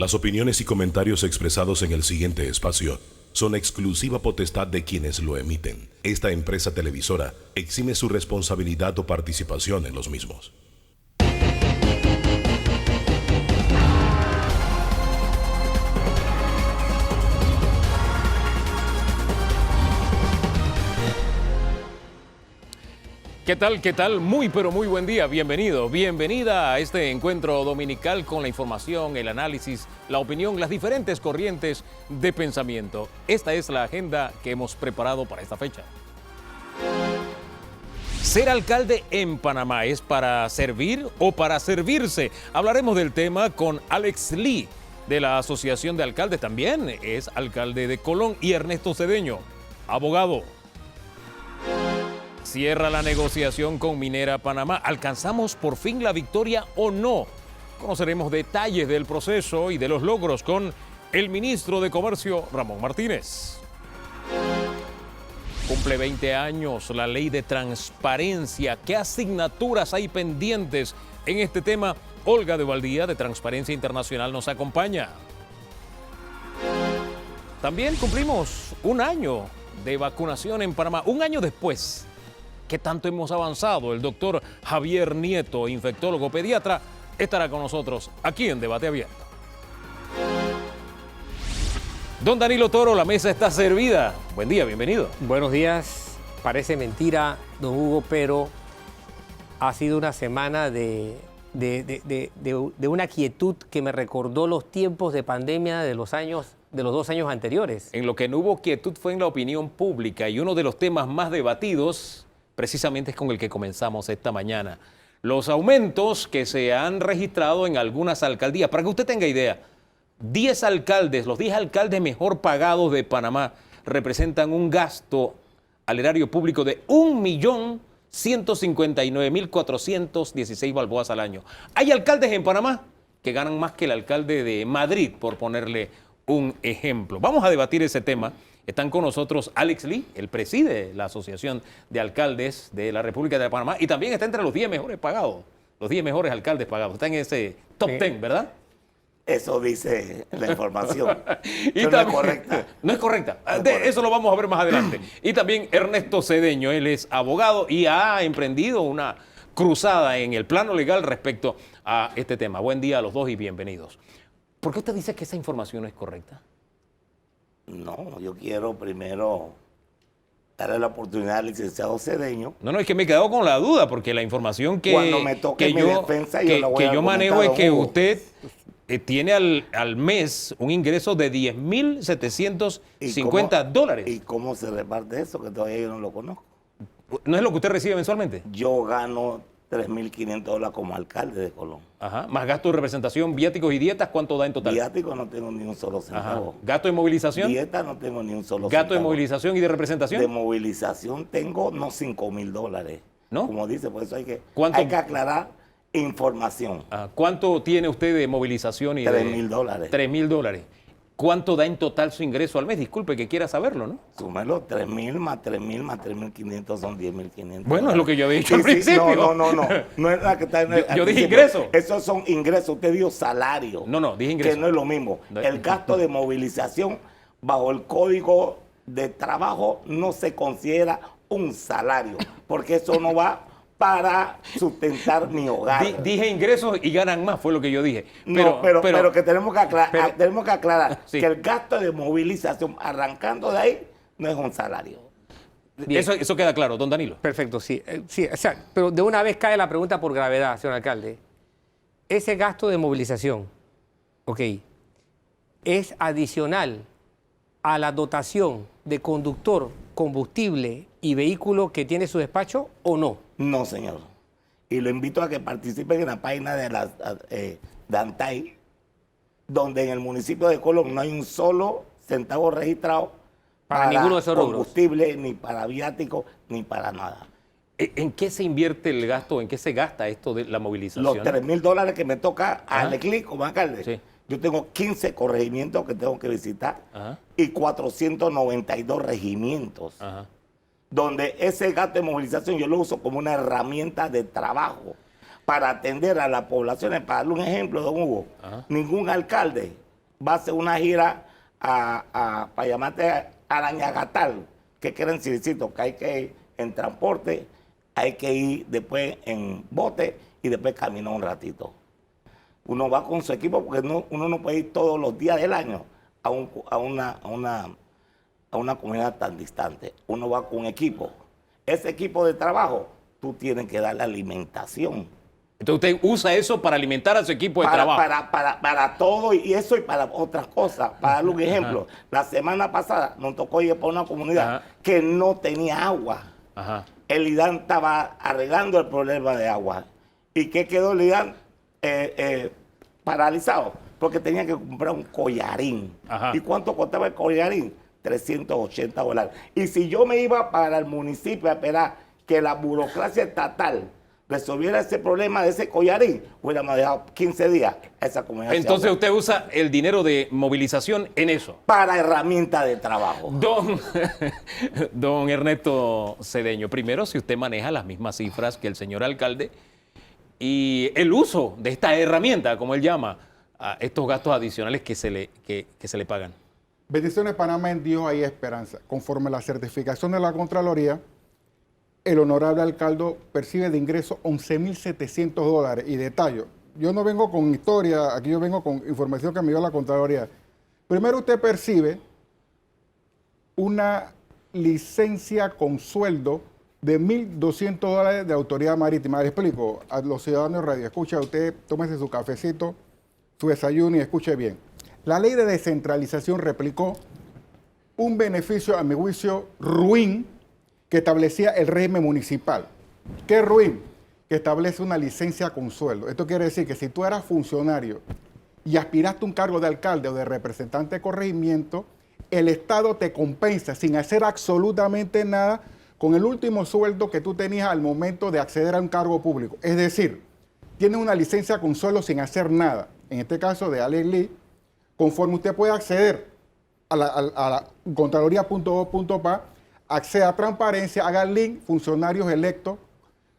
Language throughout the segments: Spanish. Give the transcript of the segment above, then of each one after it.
Las opiniones y comentarios expresados en el siguiente espacio son exclusiva potestad de quienes lo emiten. Esta empresa televisora exime su responsabilidad o participación en los mismos. ¿Qué tal? ¿Qué tal? Muy pero muy buen día. Bienvenido, bienvenida a este encuentro dominical con la información, el análisis, la opinión, las diferentes corrientes de pensamiento. Esta es la agenda que hemos preparado para esta fecha. ¿Ser alcalde en Panamá es para servir o para servirse? Hablaremos del tema con Alex Lee de la Asociación de Alcaldes. También es alcalde de Colón, y Ernesto Cedeño, abogado. Cierra la negociación con Minera Panamá. ¿Alcanzamos por fin la victoria o no? Conoceremos detalles del proceso y de los logros con el ministro de Comercio, Ramón Martínez. Cumple 20 años la ley de transparencia. ¿Qué asignaturas hay pendientes en este tema? Olga de Valdía, de Transparencia Internacional, nos acompaña. También cumplimos un año de vacunación en Panamá, un año después. ¿Qué tanto hemos avanzado? El doctor Javier Nieto, infectólogo pediatra, estará con nosotros aquí en Debate Abierto. Don Danilo Toro, la mesa está servida. Buen día, bienvenido. Buenos días. Parece mentira, don Hugo, pero ha sido una semana de una quietud que me recordó los tiempos de pandemia de los 2 años anteriores. En lo que no hubo quietud fue en la opinión pública, y uno de los temas más debatidos precisamente es con el que comenzamos esta mañana. Los aumentos que se han registrado en algunas alcaldías. Para que usted tenga idea, 10 alcaldes, los 10 alcaldes mejor pagados de Panamá, representan un gasto al erario público de 1.159.416 balboas al año. Hay alcaldes en Panamá que ganan más que el alcalde de Madrid, por ponerle un ejemplo. Vamos a debatir ese tema. Están con nosotros Alex Lee, él preside la Asociación de Alcaldes de la República de Panamá, y también está entre los 10 mejores pagados, los 10 mejores alcaldes pagados. Está en ese top 10, ¿verdad? Eso dice la información. Y no es correcta. No es correcta. Eso lo vamos a ver más adelante. Y también Ernesto Cedeño, él es abogado y ha emprendido una cruzada en el plano legal respecto a este tema. Buen día a los dos y bienvenidos. ¿Por qué usted dice que esa información no es correcta? No, yo quiero primero darle la oportunidad al licenciado Cedeño. No, es que me he quedado con la duda, porque la información que yo manejo es que usted tiene al mes un ingreso de $10,750. ¿Y cómo se reparte eso? Que todavía yo no lo conozco. ¿No es lo que usted recibe mensualmente? Yo gano $3,500 como alcalde de Colón. Ajá. Más gasto de representación, viáticos y dietas, ¿cuánto da en total? Viáticos no tengo ni un solo centavo. Ajá. ¿Gasto de movilización? Dieta no tengo ni un solo ¿Gasto centavo. de movilización y de representación? De movilización tengo no $5,000. ¿No? Como dice, por eso hay que aclarar información. ¿Cuánto tiene usted de movilización y $3,000. $3,000. ¿Cuánto da en total su ingreso al mes? Disculpe que quiera saberlo, ¿no? Súmelo, 3,000 más 3,000 más 3,500 son 10,500. Bueno, es lo que yo había dicho al principio. No. No es la que está en el Yo dije ingreso. Esos son ingresos. Usted dijo salario. No, dije ingreso. Que no es lo mismo. El gasto de movilización bajo el Código de Trabajo no se considera un salario, porque eso no va para sustentar mi hogar. Dije ingresos y ganan más, fue lo que yo dije. Pero que tenemos que aclarar sí, que el gasto de movilización arrancando de ahí no es un salario. Eso queda claro, don Danilo. Perfecto, sí. O sea, pero de una vez cae la pregunta por gravedad, señor alcalde. Ese gasto de movilización, ¿es adicional a la dotación de conductor, combustible y vehículo que tiene su despacho o no? No, señor. Y lo invito a que participen en la página de ANTAI, donde en el municipio de Colón no hay un solo centavo registrado para ninguno de esos combustible, ni para viático, ni para nada. ¿En qué se invierte el gasto? ¿En qué se gasta esto de la movilización? Los $3,000 que me toca al clic como alcalde. Sí. Yo tengo 15 corregimientos que tengo que visitar y 492 regimientos. Donde ese gasto de movilización yo lo uso como una herramienta de trabajo para atender a las poblaciones. Para darle un ejemplo, don Hugo, ningún alcalde va a hacer una gira para llamarte Arañagatal, que queda en Ciricito, que hay que ir en transporte, hay que ir después en bote y después caminar un ratito. Uno va con su equipo porque uno no puede ir todos los días del año a una comunidad tan distante. Uno va con un equipo. Ese equipo de trabajo, tú tienes que darle alimentación. Entonces usted usa eso para alimentar a su equipo de trabajo. Para todo y eso y para otras cosas. Para darle un ejemplo, la semana pasada nos tocó ir para una comunidad que no tenía agua. El IDAN estaba arreglando el problema de agua. ¿Y qué quedó el IDAN? Paralizado, porque tenía que comprar un collarín. ¿Y cuánto costaba el collarín? $380. Y si yo me iba para el municipio a esperar que la burocracia estatal resolviera ese problema de ese collarín, hubiéramos dejado 15 días a esa comunidad. Entonces usted usa el dinero de movilización en eso. Para herramientas de trabajo. Don Ernesto Cedeño, primero, si usted maneja las mismas cifras que el señor alcalde y el uso de esta herramienta, como él llama, a estos gastos adicionales que se le pagan. Bendiciones Panamá, en Dios hay esperanza. Conforme a la certificación de la Contraloría, el honorable alcalde percibe de ingreso $11.700. Y detallo, yo no vengo con historia, aquí yo vengo con información que me dio la Contraloría. Primero usted percibe una licencia con sueldo de $1.200 de autoridad marítima. Le explico a los ciudadanos de radio. Escucha, usted tómese su cafecito, su desayuno y escuche bien. La ley de descentralización replicó un beneficio, a mi juicio, ruin, que establecía el régimen municipal. ¿Qué ruin? Que establece una licencia con sueldo. Esto quiere decir que si tú eras funcionario y aspiraste a un cargo de alcalde o de representante de corregimiento, el Estado te compensa sin hacer absolutamente nada con el último sueldo que tú tenías al momento de acceder a un cargo público. Es decir, tienes una licencia con sueldo sin hacer nada. En este caso de Alex Lee, conforme usted puede acceder a la contraloría.gov.pa, acceda a transparencia, haga el link, funcionarios electos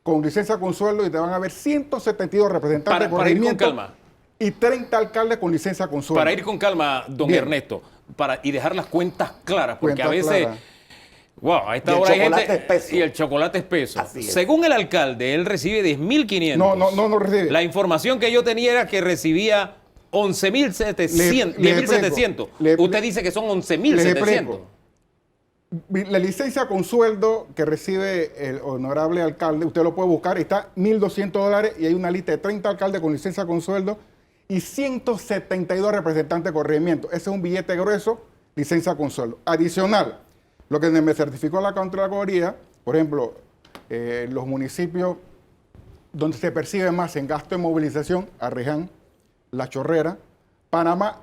con licencia con sueldo y te van a ver 172 representantes de corregimiento. Para ir con calma. Y 30 alcaldes con licencia con sueldo. Para ir con calma, don Bien. Ernesto, y dejar las cuentas claras, porque Cuentas a veces, claras. wow, a esta Y el hora hay chocolate gente, espeso. y el chocolate espeso. Así es. Según el alcalde, él recibe 10.500. No recibe. La información que yo tenía era que recibía 11.700. Le 10.700. explico. Usted dice que son Les 11.700. explico. La licencia con sueldo que recibe el honorable alcalde, usted lo puede buscar, está $1.200 y hay una lista de 30 alcaldes con licencia con sueldo y 172 representantes de corregimiento. Ese es un billete grueso, licencia con sueldo. Adicional, lo que me certificó la Contraloría, por ejemplo, los municipios donde se percibe más en gasto de movilización, Arreján, La Chorrera, Panamá,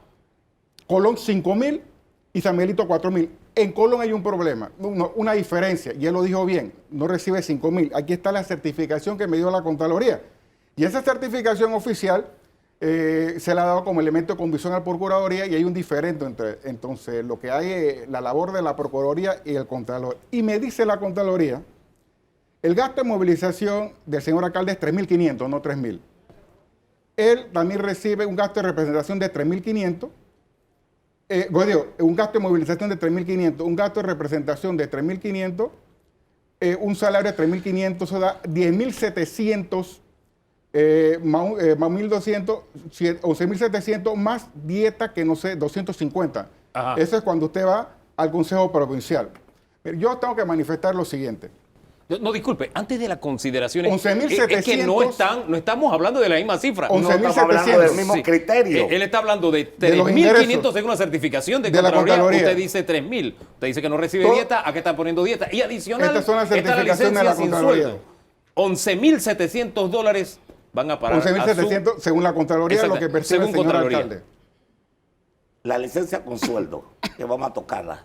Colón 5.000 y San Miguelito 4.000. En Colón hay un problema, una diferencia, y él lo dijo bien, no recibe 5.000. Aquí está la certificación que me dio la Contraloría. Y esa certificación oficial se la ha dado como elemento de convicción a la Procuraduría y hay un diferente entre entonces lo que hay, la labor de la Procuraduría y el Contralor. Y me dice la Contraloría, el gasto de movilización del señor alcalde es 3.500, no 3.000. Él también recibe un gasto de representación de 3.500. Un gasto de movilización de 3.500, un gasto de representación de 3.500, un salario de 3.500, eso da 10.700, más 1.200, 11.700, más dieta que no sé, 250. Ajá. Eso es cuando usted va al Consejo Provincial. Yo tengo que manifestar lo siguiente. No, disculpe, antes de las consideraciones, 11.700. es que no estamos hablando de la misma cifra. 11.700. No estamos hablando del mismo Sí. criterio. Él está hablando de De los 3.500 ingresos. según la certificación de De la Contraloría. Contraloría. Usted dice 3.000. Usted dice que no recibe Todo- dieta, ¿a qué está poniendo dieta? Y adicional, Estas son las está la certificaciones de licencia la sin Contraloría. sueldo. $11.700 van a parar. 11.700 según la Contraloría, lo que Exacto, percibe el según señor Contraloría. alcalde. La licencia con sueldo, que vamos a tocarla,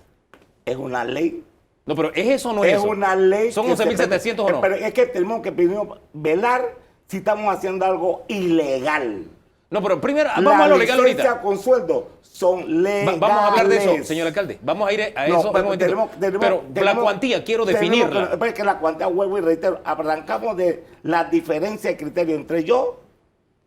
es una ley. No, pero ¿es eso o no es Es eso? una ley. ¿Son que se 11.700 o no? Pero es que tenemos que primero velar si estamos haciendo algo ilegal. No, pero primero, vamos a lo legal La licencia ahorita. con sueldo son legales. Vamos a hablar de eso, señor alcalde. Vamos a ir a No, eso. pero un momentito. pero la cuantía, quiero definirla. Es que la cuantía, vuelvo y reitero, arrancamos de la diferencia de criterio entre yo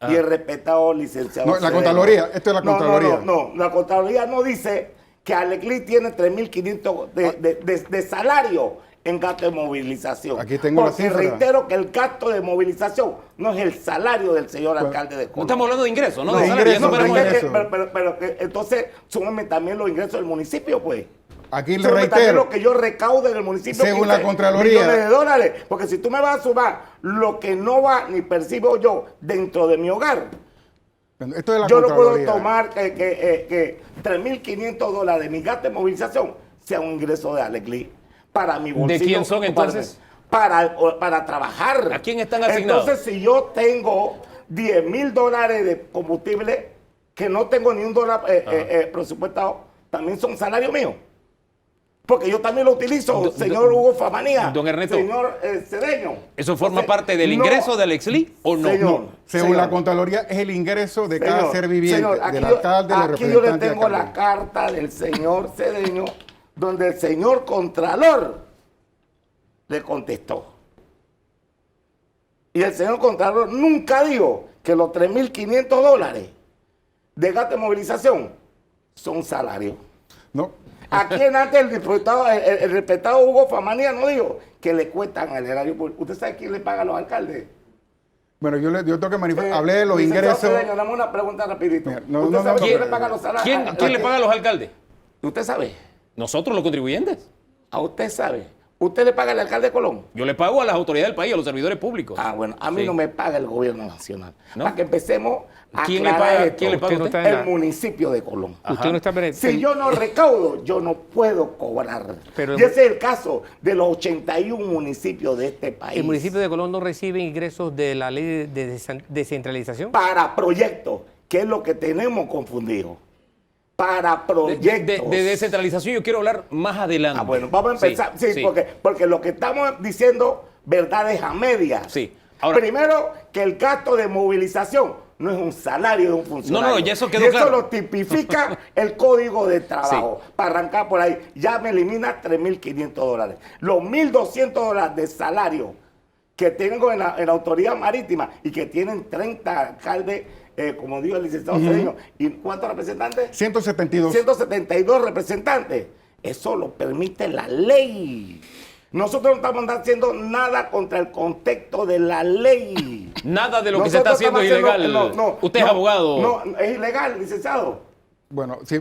y el respetado licenciado. No, la Cedeño. Contraloría, esto es la Contraloría. No, la Contraloría no dice que Alecli tiene 3.500 de salario en gasto de movilización. Aquí tengo la Porque cifra. reitero que el gasto de movilización no es el salario del señor alcalde de No Colón. estamos hablando de ingresos, ¿no? No, De salario, ya ingresos, superamos de eso. ingresos. Pero que entonces súmenme también los ingresos del municipio, pues. Aquí le Súmeme también reitero, lo que yo recaude en el municipio. según la 15 Contraloría. millones de dólares. Porque si tú me vas a sumar lo que no va ni percibo yo dentro de mi hogar, bueno, esto es la yo no puedo Contraloría. tomar que 3.500 dólares de mi gasto de movilización sea un ingreso de Alecli para mi bolsillo. ¿De quién son entonces? Para trabajar. ¿A quién están asignados? Entonces, si yo tengo 10.000 dólares de combustible, que no tengo ni un dólar presupuestado, también son salario mío. Porque yo también lo utilizo, señor Hugo Famanía, don Ernesto, señor Cedeño. ¿Eso forma Entonces, parte del ingreso de Alexli o no? Señor, Según la Contraloría, es el ingreso de cada ser viviente, del alcalde, del aquí yo le representante. tengo y la alcalde. carta del señor Cedeño, donde el señor Contralor le contestó. Y el señor Contralor nunca dijo que los 3.500 dólares de gasto de movilización son salarios. No, Aquí en antes el respetado Hugo Famanía no dijo que le cuestan al erario público. ¿Usted sabe quién le paga a los alcaldes? bueno, yo tengo que manifestar. Hablé de los licenciado ingresos. Cedeño, dame una pregunta rapidito. Mira, no, ¿Usted no, sabe no, quién no, le paga los salarios? ¿Quién le paga a los alcaldes? ¿Usted sabe? Nosotros, los contribuyentes. ¿A usted sabe? ¿Usted le paga al alcalde de Colón? Yo le pago a las autoridades del país, a los servidores públicos. Ah, bueno, a mí Sí. no me paga el gobierno nacional. ¿No? Para que empecemos a ¿Quién le aclarar paga? esto. ¿Quién le paga a Usted no usted? está en El la- municipio de Colón. Usted no está Si yo no recaudo, yo no puedo cobrar. Pero y ese es el caso de los 81 municipios de este país. ¿El municipio de Colón no recibe ingresos de la ley de descentralización? Para proyectos, que es lo que tenemos confundido. Para proyectos. De descentralización yo quiero hablar más adelante. Ah, bueno, vamos a empezar. Sí, porque lo que estamos diciendo, verdades a medias. Sí. Ahora- Primero, que el gasto de movilización no es un salario de un funcionario. No, ya eso quedó y eso claro. lo tipifica el Código de Trabajo. Para arrancar por ahí, ya me elimina 3.500 dólares. Los 1.200 dólares de salario que tengo en la autoridad marítima y que tienen 30 alcaldes, como dijo el licenciado Cedeño, ¿y cuántos representantes? 172. 172 representantes. Eso lo permite la ley. Nosotros no estamos haciendo nada contra el contexto de la ley. Nada de lo que se está Nosotros haciendo es estamos ilegal. Usted es abogado. No, es ilegal, licenciado. Bueno, sí,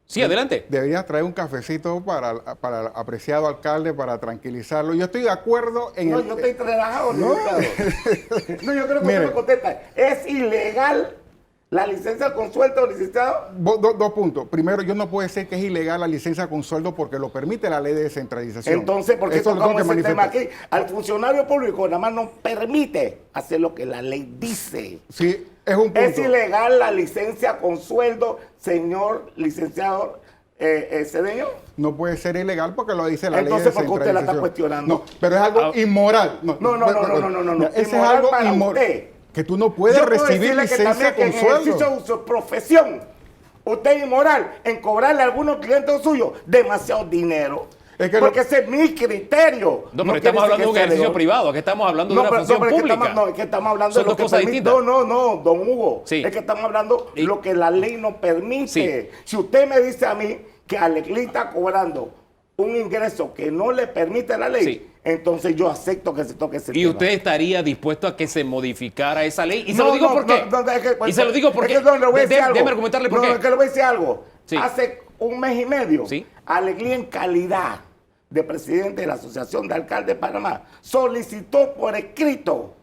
Sí, adelante. deberías traer un cafecito para el apreciado alcalde para tranquilizarlo. Yo estoy de acuerdo en No, el. yo estoy relajado, licenciado. No, yo creo que Mire. usted me contesta. ¿Es ilegal la licencia con sueldo, licenciado? Dos puntos. Primero, yo no puedo decir que es ilegal la licencia con sueldo porque lo permite la ley de descentralización. Entonces, ¿por qué Eso lo tengo tocamos que ese tema manifestar. aquí? Al funcionario público nada más nos permite hacer lo que la ley dice. Sí, es un punto. ¿Es ilegal la licencia con sueldo, señor licenciado Cedeño? No puede ser ilegal porque lo dice la Entonces, ley de ¿por qué usted la está descentralización. cuestionando? No, pero es algo inmoral. No. Mira, ese es Inmoral algo para inmoral. usted. Que tú no puedes Yo puedo recibir decirle que licencia también con que en ejercicio sueldo. de su profesión, usted es inmoral en cobrarle a algunos clientes suyos demasiado dinero. Es que porque ese es mi criterio. No, pero quiere estamos decir hablando que de un sea ejercicio legal. privado. Aquí estamos hablando de una función pero es que pública. es que estamos hablando Son de lo dos que cosas permite. distintas. No, don Hugo. Sí. Es que estamos hablando de Y- lo que la ley nos permite. Sí. Si usted me dice a mí que Alecli está cobrando un ingreso que no le permite la ley, Sí. entonces yo acepto que se toque ese ¿Y tema. usted estaría dispuesto a que se modificara esa ley? Y se No, lo digo no, porque. no, es que- y se lo digo porque. es que no, le voy a decir algo. Déjeme argumentarle por No, qué. es que le voy a decir algo. Sí. Hace un mes y medio, Sí. Alecli, en calidad de presidente de la Asociación de Alcaldes de Panamá, solicitó por escrito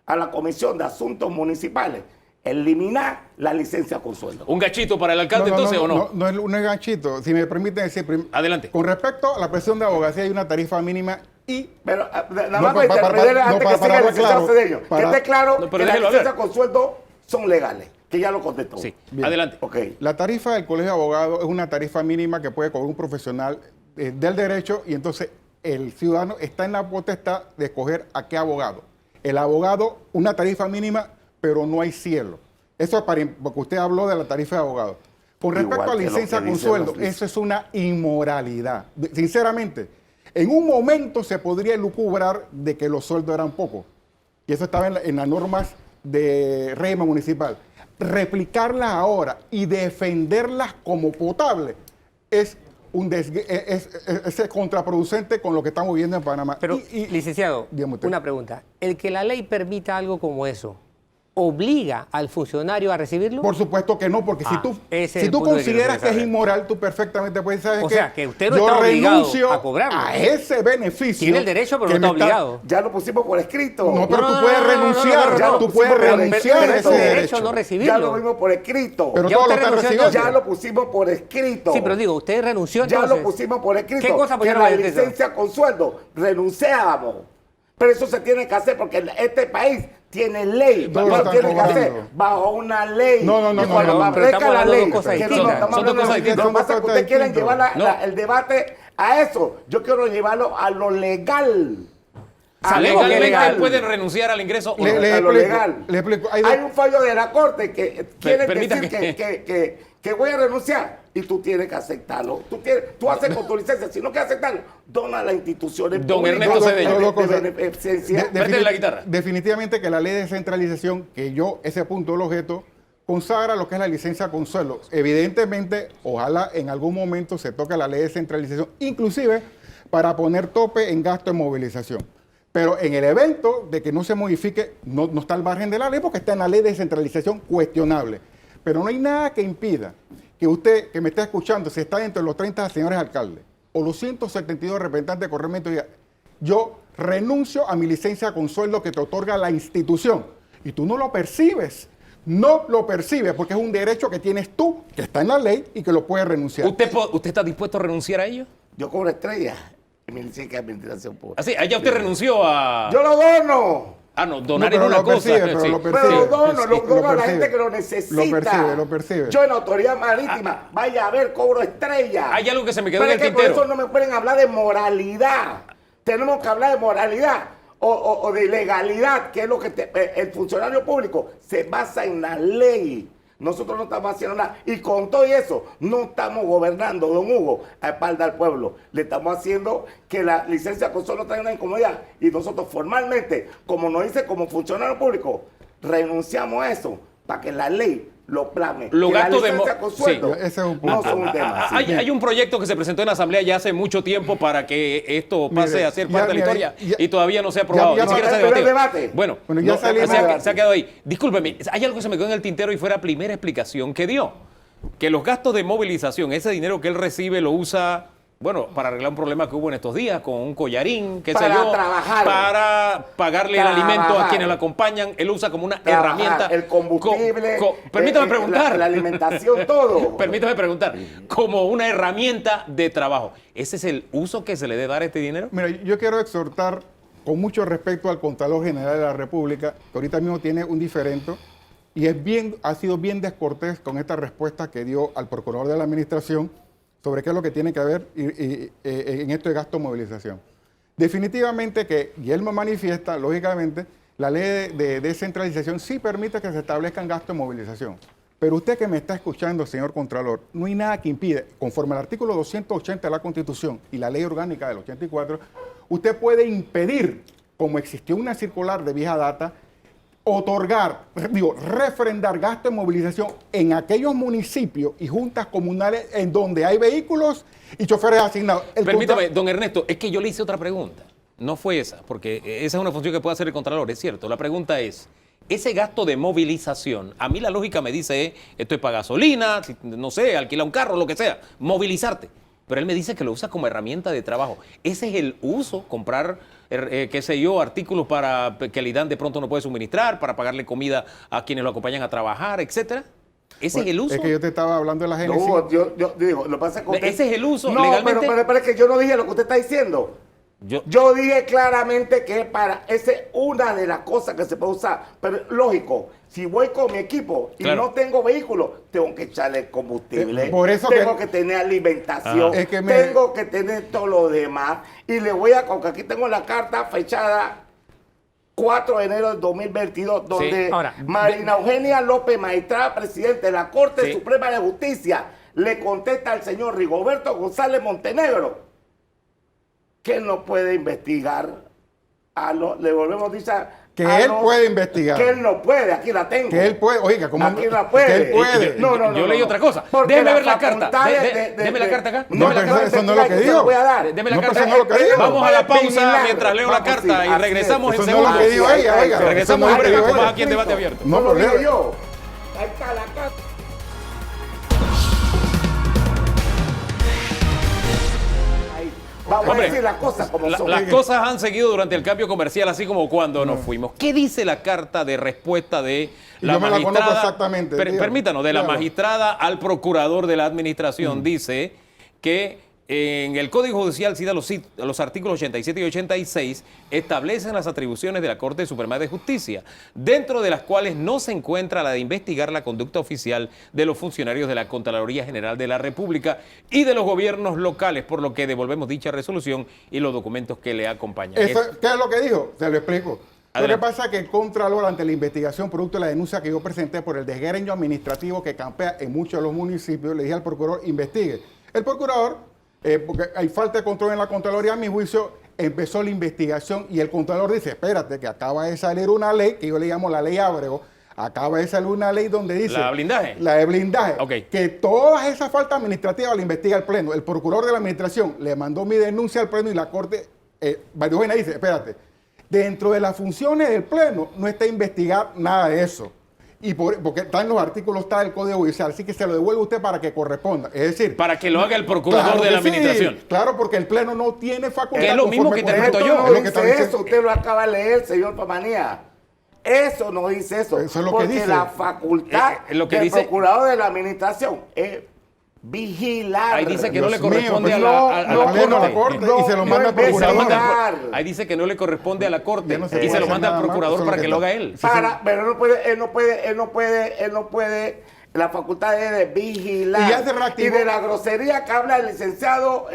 a la Comisión de Asuntos Municipales eliminar la licencia con sueldo. ¿Un gachito para el alcalde entonces o no? No es ganchito. Si me permiten decir, Adelante. con respecto a la presión de abogacía hay una tarifa mínima y Pero nada No, más para- para para- intervenir no, antes para- que siga para el licenciado claro, Cedeño. para- Que esté claro No, pero que las déjelo licencias hablar. con sueldo son legales, que ya lo contestó. Sí. Bien. Adelante. Ok. la tarifa del Colegio de Abogados es una tarifa mínima que puede cobrar un profesional del derecho y entonces el ciudadano está en la potestad de escoger a qué abogado. El abogado, una tarifa mínima, pero no hay cielo. Eso es porque usted habló de la tarifa de abogado. Con respecto Igual a que lo licencia que con dicen sueldo, los eso es una inmoralidad. Sinceramente, en un momento se podría lucubrar de que los sueldos eran pocos. Y eso estaba en las normas de régimen municipal, replicarlas ahora y defenderlas como potables es contraproducente con lo que estamos viendo en Panamá. Pero, licenciado, dígame usted. una pregunta. ¿El que la ley permita algo como eso obliga al funcionario a recibirlo? Por supuesto que no, porque ese es si el tú punto que consideras quiero que es saber. inmoral, tú perfectamente puedes saber O sea, que usted no está yo obligado renuncio a cobrarlo. a ese beneficio. Tiene el derecho, pero que no está me obligado. Ya lo pusimos por escrito. No, pero tú No, puedes no, no, renunciar, no, no, tú no, puedes pero renunciar a pero ese es tu derecho. derecho no recibirlo. Ya lo vimos por escrito. Pero Ya todo lo usted está renunció, recibiendo. Ya lo pusimos por escrito. Sí, pero digo, usted renunció Ya entonces. lo pusimos por escrito. ¿Qué cosa que pusieron la en el texto? licencia con sueldo renunciábamos. Pero eso se tiene que hacer porque este país tiene ley. Todos lo Lo están tiene que hacer cobrando. bajo una ley. No, no, no, Y cuando no, no, pero estamos establezca la hablando de ley, dos cosas que no, distintas. estamos Son dos hablando cosas de- distintas. Lo que pasa es que ustedes quieren llevar No. el debate a eso. Yo quiero llevarlo a lo legal. A lo Legalmente legal. pueden renunciar al ingreso. o no. a lo legal. Le explico. Hay un fallo de la corte que quiere permita decir que- que voy a renunciar y tú tienes que aceptarlo. Tú haces con tu licencia. Si no quieres aceptarlo, dona a las instituciones Don públicas Ernesto de- Cedeño. Dos cosas. beneficencia. Préstale la guitarra. Definitivamente que la ley de descentralización, que ese punto del objeto, consagra lo que es la licencia con sueldo. Evidentemente, ojalá en algún momento se toque la ley de descentralización, inclusive para poner tope en gasto de movilización. Pero en el evento de que no se modifique, no está al margen de la ley porque está en la ley de descentralización cuestionable. Pero no hay nada que impida que usted, que me está escuchando, si está dentro de los 30 señores alcaldes o los 172 representantes de corregimiento, diga, yo renuncio a mi licencia con sueldo que te otorga la institución. Y tú no lo percibes. No lo percibes porque es un derecho que tienes tú, que está en la ley y que lo puedes renunciar. ¿Usted está dispuesto a renunciar a ello? Yo cobro estrellas en mi licencia de administración pública. Así, allá usted renunció a... Yo lo dono. Ah, no, donar pero es una lo cosa. percibe, pero sí. lo percibe. Pero lo dono, Sí, lo dono a la percibe. gente que lo necesita. Lo percibe. Yo en autoridad marítima, vaya a ver, cobro estrella. Hay algo que se me quedó Pero en es el que por tintero. eso no me pueden hablar de moralidad. Tenemos que hablar de moralidad o de legalidad, que es lo que el funcionario público se basa en la ley. Nosotros no estamos haciendo nada. Y con todo eso, no estamos gobernando, don Hugo, a espalda del pueblo. Le estamos haciendo que la licencia con solo traiga una incomodidad. Y nosotros formalmente, como nos dice como funcionario público, renunciamos a eso para que la ley lo plasme. Los Que la gastos de licencia con sueldo Sí, ese es un no punto. son un tema. sí. Hay un proyecto que se presentó en la Asamblea ya hace mucho tiempo para que esto pase Mire, a ser ya, parte de la mire, historia ya- y todavía no se ha aprobado. ya Ni siquiera se ha pero el debatido. debate. Bueno, Bueno, ya no, salimos se ha- de- se ha quedado ahí. Discúlpeme, hay algo que se me quedó en el tintero y fue la primera explicación que dio. Que los gastos de movilización, ese dinero que él recibe lo usa, bueno, para arreglar un problema que hubo en estos días con un collarín, qué sé Para yo, trabajar. para pagarle el Trabajar. alimento a quienes lo acompañan. Él usa como una Trabajar, herramienta. el combustible, Permítame preguntar. la alimentación, todo. Permítame preguntar, como una herramienta de trabajo. ¿Ese es el uso que se le debe dar a este dinero? Mira, yo quiero exhortar con mucho respeto al Contralor General de la República, que ahorita mismo tiene un diferendo, y ha sido bien descortés con esta respuesta que dio al Procurador de la Administración sobre qué es lo que tiene que haber en esto de gasto de movilización. Definitivamente que, y él me manifiesta, lógicamente, la ley de descentralización sí permite que se establezcan gastos de movilización. Pero usted que me está escuchando, señor Contralor, no hay nada que impide, conforme al artículo 280 de la Constitución y la ley orgánica del 84, usted puede impedir, como existió una circular de vieja data, refrendar gasto de movilización en aquellos municipios y juntas comunales en donde hay vehículos y choferes asignados. Permítame, don Ernesto, es que yo le hice otra pregunta. No fue esa, porque esa es una función que puede hacer el Contralor, es cierto. La pregunta es, ese gasto de movilización, a mí la lógica me dice, esto es para gasolina, no sé, alquilar un carro, lo que sea, movilizarte. Pero él me dice que lo usa como herramienta de trabajo. Ese es el uso, comprar, qué sé yo, artículos para que el IDAN de pronto no puede suministrar, para pagarle comida a quienes lo acompañan a trabar, etcétera. ¿Ese es el uso? Es que yo te estaba hablando de la No, génesis. yo digo, lo que pasa es que usted- ¿Ese es el uso No, legalmente? pero es que yo no dije lo que usted está diciendo. Yo dije claramente que esa es una de las cosas que se puede usar. Pero lógico, si voy con mi equipo y Claro. no tengo vehículo, tengo que echarle combustible. Por eso tengo que- que tener alimentación. Es que tengo que tener todo lo demás. Y le voy a, porque aquí tengo la carta fechada 4 de enero del 2022, donde Sí. Ahora, Marina Eugenia López Maestrada, presidente de la Corte Sí. Suprema de Justicia, le contesta al señor Rigoberto González Montenegro que no puede investigar le volvemos a decir Que él puede investigar. Que él no puede, aquí la tengo. Que él puede, oiga, como aquí la puede. Que él puede. Yo leí otra cosa. Porque Déjeme ver la facultad carta. de- Deme la carta acá. No, Deme la pero carta. eso no es lo que Se dijo. voy a dar. Deme la No, carta. pero eso no es lo que dijo. Vamos a la pausa Vigilar. mientras leo la Vamos, carta sí, y así regresamos es. en Eso no es lo que dijo segundos. ella, oiga. Regresamos Eso no en es lo que breve. dijo Estamos ella. aquí en Debate Abierto. No, Eso lo pero digo leo. yo. Ahí está la carta. Ahí. Vamos Hombre, a decir las cosas como son. Las cosas han seguido durante el cambio comercial, así como cuando nos fuimos. ¿Qué dice la carta de respuesta de la Yo me la conozco magistrada? exactamente, dígame, Permítanos, de la dígame. magistrada al procurador de la administración. Dice que en el Código Judicial, cita los artículos 87 y 86, establecen las atribuciones de la Corte Suprema de Justicia, dentro de las cuales no se encuentra la de investigar la conducta oficial de los funcionarios de la Contraloría General de la República y de los gobiernos locales, por lo que devolvemos dicha resolución y los documentos que le acompañan. Eso, ¿qué es lo que dijo? Se lo explico. Lo Adelante. que pasa es que el Contralor, ante la investigación producto de la denuncia que yo presenté por el desgreño administrativo que campea en muchos de los municipios, le dije al procurador, investigue. El procurador, porque hay falta de control en la Contraloría, a mi juicio, empezó la investigación y el Contralor dice, espérate, que acaba de salir una ley, que yo le llamo la ley Ábrego, acaba de salir una ley donde dice... ¿La blindaje? La de blindaje. Ok. Que todas esas faltas administrativas la investiga el Pleno. El procurador de la administración le mandó mi denuncia al Pleno y la Corte, Variojena dice, espérate, dentro de las funciones del Pleno no está investigar nada de eso. Y porque está en los artículos, está del Código Judicial, así que se lo devuelve usted para que corresponda. Es decir, Para que lo haga el procurador claro de la que sí, administración. claro, porque el Pleno no tiene facultad. Que es lo mismo que conforme interpreto con yo. esto, No es lo que está dice diciendo. eso, usted lo acaba de leer, señor Pamanía. Eso no dice eso. Eso es lo que porque dice. la facultad lo que del dice- procurador de la administración es vigilar. Ahí dice que no Dios le corresponde mío, a pues la Pleno, a la Corte. Corte, y se lo manda al Y se lo procurador. manda al- ahí dice que no le corresponde a la Corte Ya no se y puede se lo hacer manda al nada más, procurador eso es para lo que que lo está. haga él. Pero él no puede, la facultad es de vigilar. Y ya se reactivó. Y de la grosería que habla el licenciado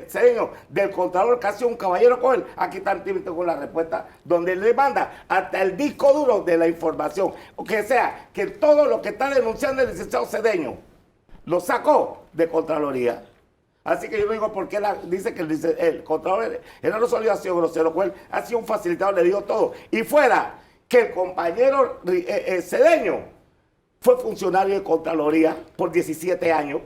Cedeño, del Contralor, casi un caballero con él. Aquí está el típico con la respuesta, donde él le manda hasta el disco duro de la información. O que sea, que todo lo que está denunciando el licenciado Cedeño lo sacó de Contraloría. Así que yo no digo por qué dice que el Contralor, él no solo ha sido grosero con él, ha sido un facilitador, le digo todo. Y fuera que el compañero Cedeño fue funcionario de Contraloría por 17 años.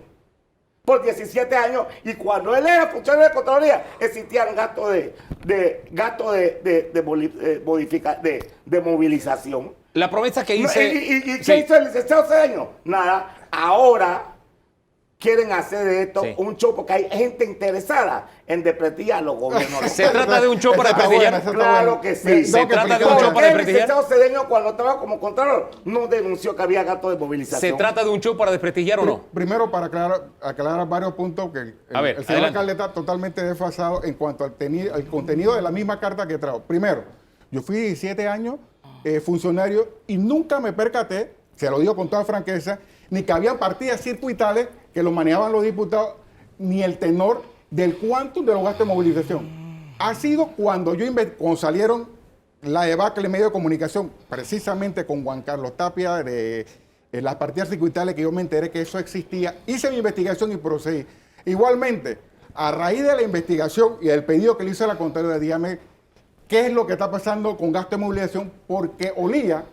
Por 17 años. Y cuando él era funcionario de Contraloría, existían gastos de movilización. La promesa que hice... ¿Y qué Sí. hizo el licenciado Cedeño? Nada. Ahora quieren hacer de esto Sí. un show porque hay gente interesada en desprestigiar a los gobiernos. Se trata de un show para Esa está desprestigiar. buena, esa está Claro buena. que sí. Tengo Se que trata de un explicar. show para el desprestigiar. licenciado Cedeño, cuando estaba como contralor, no denunció que había gasto de movilización. ¿Se trata de un show para desprestigiar o no? Primero, para aclarar varios puntos, que A ver, el señor adelante. alcalde está totalmente desfasado en cuanto al contenido de la misma carta que trajo. Primero, yo fui 17 años funcionario y nunca me percaté, se lo digo con toda franqueza, ni que habían partidas circuitales que lo manejaban los diputados, ni el tenor del quantum de los gastos de movilización. Ha sido cuando cuando salieron la debacle en medio de comunicación, precisamente con Juan Carlos Tapia, de las partidas circuitales, que yo me enteré que eso existía, hice mi investigación y procedí. Igualmente, a raíz de la investigación y del pedido que le hice a la Contraloría, dígame qué es lo que está pasando con gasto de movilización, porque olía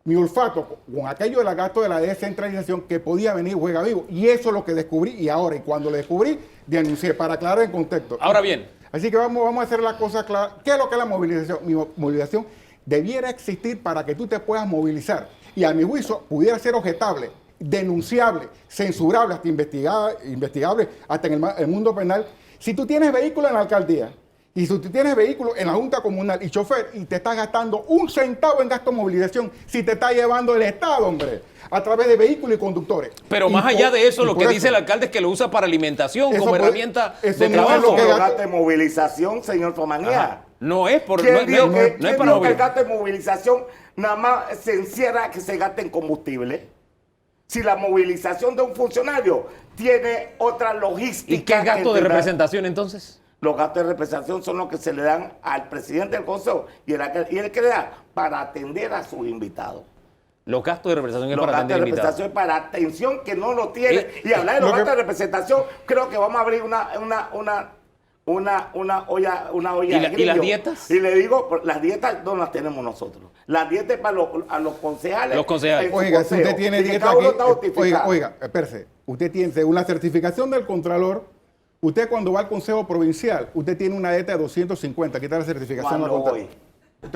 mi olfato con aquello de la gasto de la descentralización que podía venir Juega Vivo. Y eso es lo que descubrí, y ahora, y cuando lo descubrí, denuncié, para aclarar el contexto. Ahora bien, Así que vamos a hacer la cosa clara. ¿Qué es lo que es la movilización? Mi movilización debiera existir para que tú te puedas movilizar. Y a mi juicio pudiera ser objetable, denunciable, censurable, hasta investigable, hasta en el mundo penal. Si tú tienes vehículo en la alcaldía, y si tú tienes vehículo en la Junta Comunal y chofer, y te estás gastando 1 centavo en gasto de movilización, si te está llevando el Estado, hombre, a través de vehículos y conductores. pero Y más allá de eso, y lo por que dice el alcalde es que lo usa para alimentación, Eso como puede- herramienta eso de no es trabajo. lo que Los gasta- gastos de movilización, señor Fomanía. No es por... ¿Quién no, dijo no- que, no es quién para dijo que el obligar. gasto de movilización nada más se encierra que se gaste en combustible? Si la movilización de un funcionario tiene otra logística. ¿Y qué es gasto que de tendrá- representación entonces? Los gastos de representación son los que se le dan al presidente del consejo y el que le da para atender a sus invitados. Los gastos de representación es Los para gastos de atender invitados. representación para atención que no lo tiene. Y hablar de lo los que- gastos de representación, creo que vamos a abrir una una olla ¿Y de las grillo. dietas? Y le digo, las dietas no las tenemos nosotros. Las dietas para a los concejales. Los concejales. en su Oiga, si consejo. usted tiene Y que dieta cada uno aquí, está justificado. oiga, espérese. Usted tiene, según la certificación del Contralor, usted cuando va al Consejo Provincial, usted tiene una dieta de 250. Aquí está la certificación del Cuando Contralor.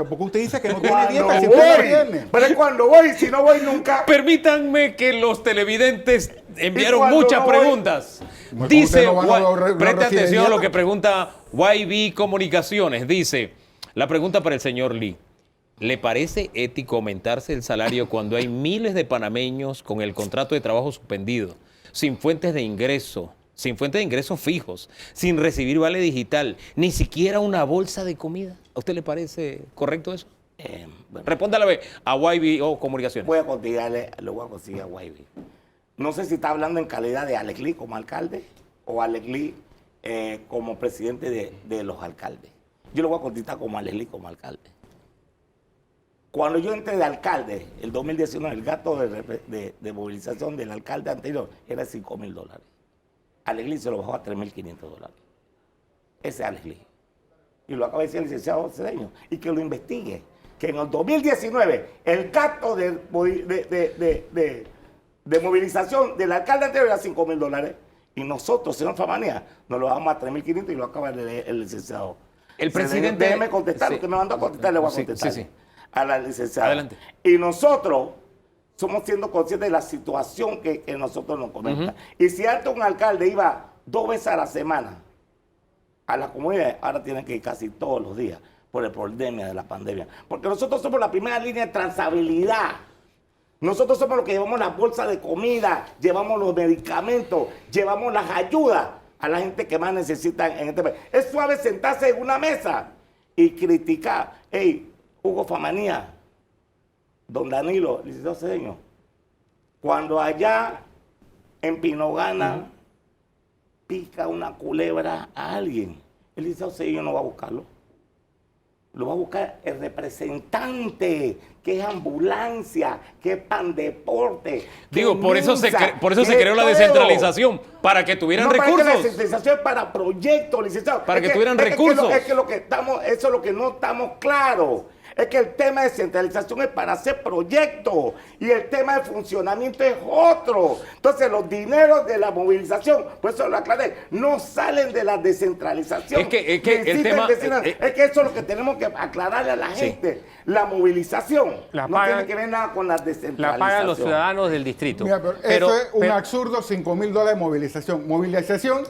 Porque usted dice que no tiene Cuando dieta, si usted no voy. tiene. Pero es cuando voy, si no voy nunca. Permítanme que los televidentes enviaron cuando muchas no voy? preguntas. Como Dice, ustedes no van a lo preste reciben atención a lo dieta. que pregunta YB Comunicaciones. Dice, la pregunta para el señor Lee. ¿Le parece ético aumentarse el salario cuando hay miles de panameños con el contrato de trabajo suspendido, sin fuentes de ingreso fijos, sin recibir vale digital, ni siquiera una bolsa de comida? ¿A usted le parece correcto eso? Bueno, Respóndale a YB o Comunicaciones. voy a conseguirle, lo voy a conseguir a Guaybi. No sé si está hablando en calidad de Alex Lee como alcalde o Alex Lee como presidente de los alcaldes. Yo lo voy a contestar como Alex Lee como alcalde. Cuando yo entré de alcalde, el 2019, el gasto de movilización del alcalde anterior era $5,000. Alex Lee se lo bajó a $3,500. Ese es Alex Lee. Y lo acaba de decir el licenciado Cedeño. Y que lo investigue. Que en el 2019 el gasto de movilización del alcalde anterior era $5,000. Y nosotros, señor Famanía, nos lo bajamos a $3,500 y lo acaba de leer el licenciado. El Cedeño. presidente... Déjeme contestar, lo que me mandó a contestar, le voy a Sí, contestar. sí. A la licenciada. Adelante. Y nosotros somos siendo conscientes de la situación que nosotros nos comentan. Y si antes un alcalde iba 2 veces a la semana a la comunidad, ahora tienen que ir casi todos los días por el problema de la pandemia. Porque nosotros somos la primera línea de trazabilidad. Nosotros somos los que llevamos las bolsas de comida, llevamos los medicamentos, llevamos las ayudas a la gente que más necesita en este país. Es suave sentarse en una mesa y criticar. Hey, Hugo Famanía, don Danilo, licenciado Cedeño, cuando allá en Pinogana pica una culebra a alguien, el licenciado Cedeño no va a buscarlo. Lo va a buscar el representante, que es ambulancia, que es Pandeporte. Digo, por eso se que creó la todo. descentralización, para que tuvieran No, para que la recursos. descentralización es para proyectos, licenciado. Para que tuvieran es recursos. Es que lo que estamos, eso es lo que no estamos claros. Es que el tema de descentralización es para hacer proyectos y el tema de funcionamiento es otro. Entonces, los dineros de la movilización, por eso lo aclaré, no salen de la descentralización. Es que Que el tema... es que eso es lo que tenemos que aclararle a la gente. La movilización La no pagan- tiene que ver nada con la descentralización. La pagan los ciudadanos del distrito. Mira, pero eso es un absurdo, $5,000 de movilización. Movilización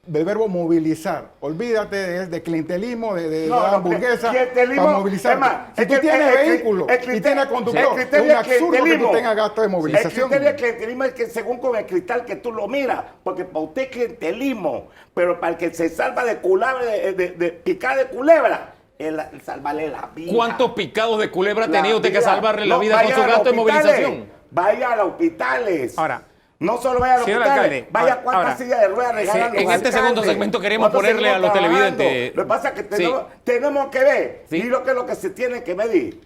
del verbo movilizar. Olvídate de clientelismo, de No, la hamburguesa, clientelismo, para movilizar. es más, Si es tú que tienes el vehículo y tienes conductor, el es criterio un de absurdo que tú clientelismo. tengas gasto de movilización. El criterio de clientelismo es que según con el cristal que tú lo miras, porque para usted es clientelismo, pero para el que se salva de culebra, de picar de culebra, el salvarle la vida. ¿Cuántos picados de culebra ha La tenido usted que vida. salvarle la No, vida con vaya su a gasto de los hospitales, movilización? Vaya a los hospitales. Ahora, no solo vaya a los señor hospitales, alcalde, vaya ahora, cuántas sillas de ruedas regalan en los este segundo alcaldes. segmento queremos ¿Cuántos ponerle a los seguimos trabajando? televidentes? Lo que pasa es que Sí. tenemos que ver, Sí. y lo que se tiene que medir,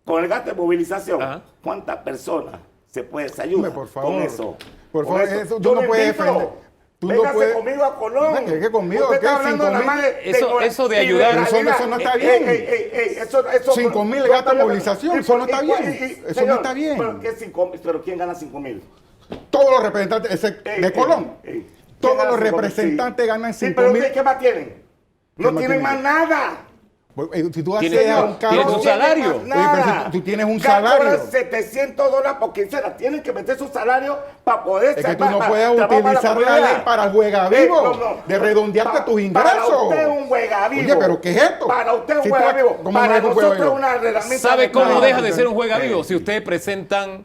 con el gasto de movilización, Ajá. cuántas personas se puede ayudar Hombre, por favor. con eso. Por Con favor, eso tú Yo no lo puedes invito. defender. Tú no Véngase puedes- conmigo a Colón. No, ¿qué conmigo? Usted ¿Qué? está hablando nada más de Eso de ayudar. Eso no está bien. eso 5,000 yo gasto de estoy- movilización, eso no está bien. Eso señor, no está bien. Pero ¿quién gana 5,000? Todos los representantes de Colón, todos los representantes ganan Sí, pero 5,000. ustedes, ¿qué más tienen? No más tienen tienen? más nada. Si tú Tiene- haces a un tiene cargo, su salario. Oye, pero si tú tienes un salario. Cobran $700 por quincena. Tienen que meter su salario para poder... Es que tú no puedes utilizar la ley para el juega vivo, de redondearte tus ingresos. Para usted es un juega vivo. Oye, pero ¿qué es esto? Para usted es Si un tú- juega vivo. ¿cómo Para no es un juega nosotros es vivo? una herramienta... ¿Sabe cómo No, deja no, de no, ser un juega no. vivo? Si ustedes presentan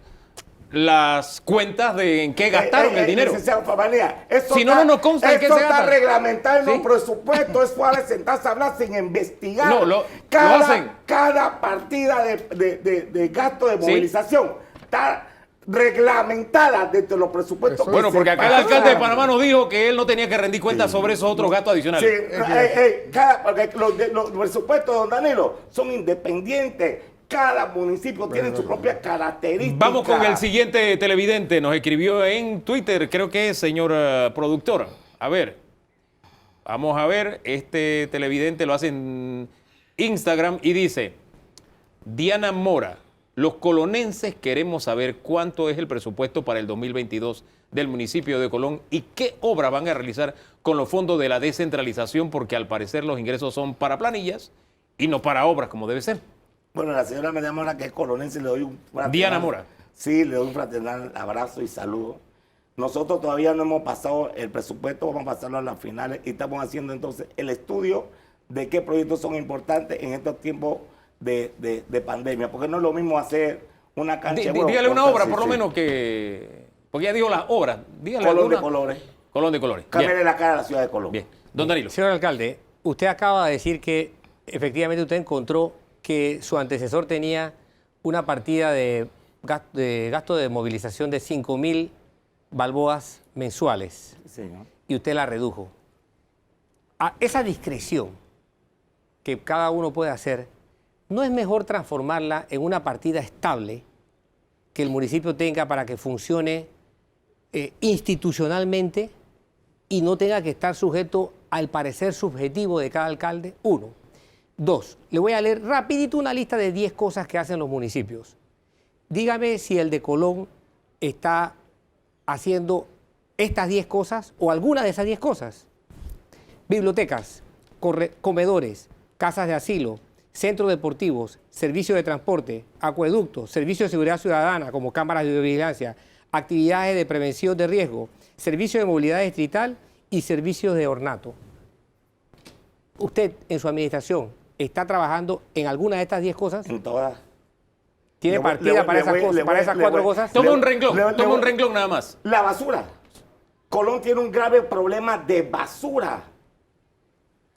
las cuentas de en qué gastaron el dinero. Licenciado Famanía, eso Si no nos consta en qué eso se está gasta. reglamentado en ¿Sí? los presupuestos. Es suave sentarse a hablar sin investigar. No, lo hacen. Cada partida de gasto de movilización está reglamentada dentro de los presupuestos. Eso que Bueno, se porque acá el pasan. alcalde de Panamá nos dijo que él no tenía que rendir cuentas sobre esos otros gastos Sí, adicionales. porque los presupuestos, don Danilo, son independientes. Cada municipio tiene su propia característica. Vamos con el siguiente televidente. Nos escribió en Twitter, creo que es señor productor. A ver, Vamos a ver, este televidente lo hace en Instagram y dice, Diana Mora, los colonenses queremos saber cuánto es el presupuesto para el 2022 del municipio de Colón y qué obra van a realizar con los fondos de la descentralización, porque al parecer los ingresos son para planillas y no para obras como debe ser. Bueno, la señora Diana Mora, que es colonense, le doy un fraternal. Diana Mora. Sí, le doy un fraternal abrazo y saludo. Nosotros todavía no hemos pasado el presupuesto, vamos a pasarlo a las finales y estamos haciendo entonces el estudio de qué proyectos son importantes en estos tiempos de pandemia, porque no es lo mismo hacer una cancha. Dígale una obra, por lo menos, que... Porque ya digo las obras. Dígale Colón alguna. de Colores. Colón de Colores. Cámbiale la cara a la ciudad de Colón. Bien. Don Danilo. Señor alcalde, usted acaba de decir que efectivamente usted encontró que su antecesor tenía una partida de gasto de movilización de 5.000 balboas mensuales Señor. y usted la redujo. A esa discreción que cada uno puede hacer, ¿no es mejor transformarla en una partida estable que el municipio tenga para que funcione institucionalmente y no tenga que estar sujeto al parecer subjetivo de cada alcalde? 1. 2. Le voy a leer rapidito una lista de 10 cosas que hacen los municipios. Dígame si el de Colón está haciendo estas 10 cosas o alguna de esas 10 cosas. Bibliotecas, comedores, casas de asilo, centros deportivos, servicios de transporte, acueductos, servicios de seguridad ciudadana como cámaras de videovigilancia, actividades de prevención de riesgo, servicios de movilidad distrital y servicios de ornato. ¿Usted en su administración está trabajando en alguna de estas 10 cosas? En todas. ¿Tiene partida para esas 4 cosas? Toma un renglón nada más. La basura. Colón tiene un grave problema de basura.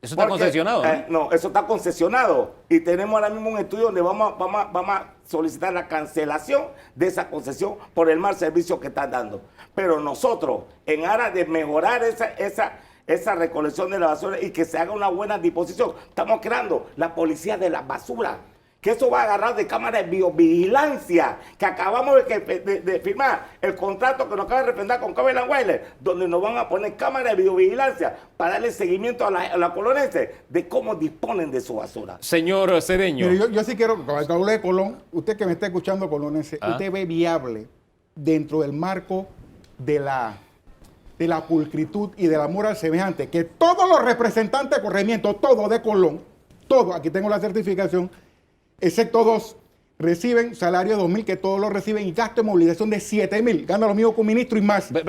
Eso está concesionado, ¿no? No, eso está concesionado. Y tenemos ahora mismo un estudio donde vamos a solicitar la cancelación de esa concesión por el mal servicio que están dando. Pero nosotros, en aras de mejorar esa recolección de la basura y que se haga una buena disposición, estamos creando la policía de la basura. Que eso va a agarrar de cámara de biovigilancia, que acabamos de firmar el contrato que nos acaba de refrendar con Cabelan Weiler, donde nos van a poner cámara de biovigilancia para darle seguimiento a la colonense de cómo disponen de su basura. Señor Cedeño. Mire, yo sí quiero, con el que hable de Colón, usted que me está escuchando, colonense, usted ve viable dentro del marco de la pulcritud y del amor al semejante, que todos los representantes de corregimiento, todos de Colón, todos, aquí tengo la certificación, excepto 2, reciben salario de 2.000, que todos lo reciben, y gasto de movilización de 7.000. Gana lo mismo que un ministro y más. Dijo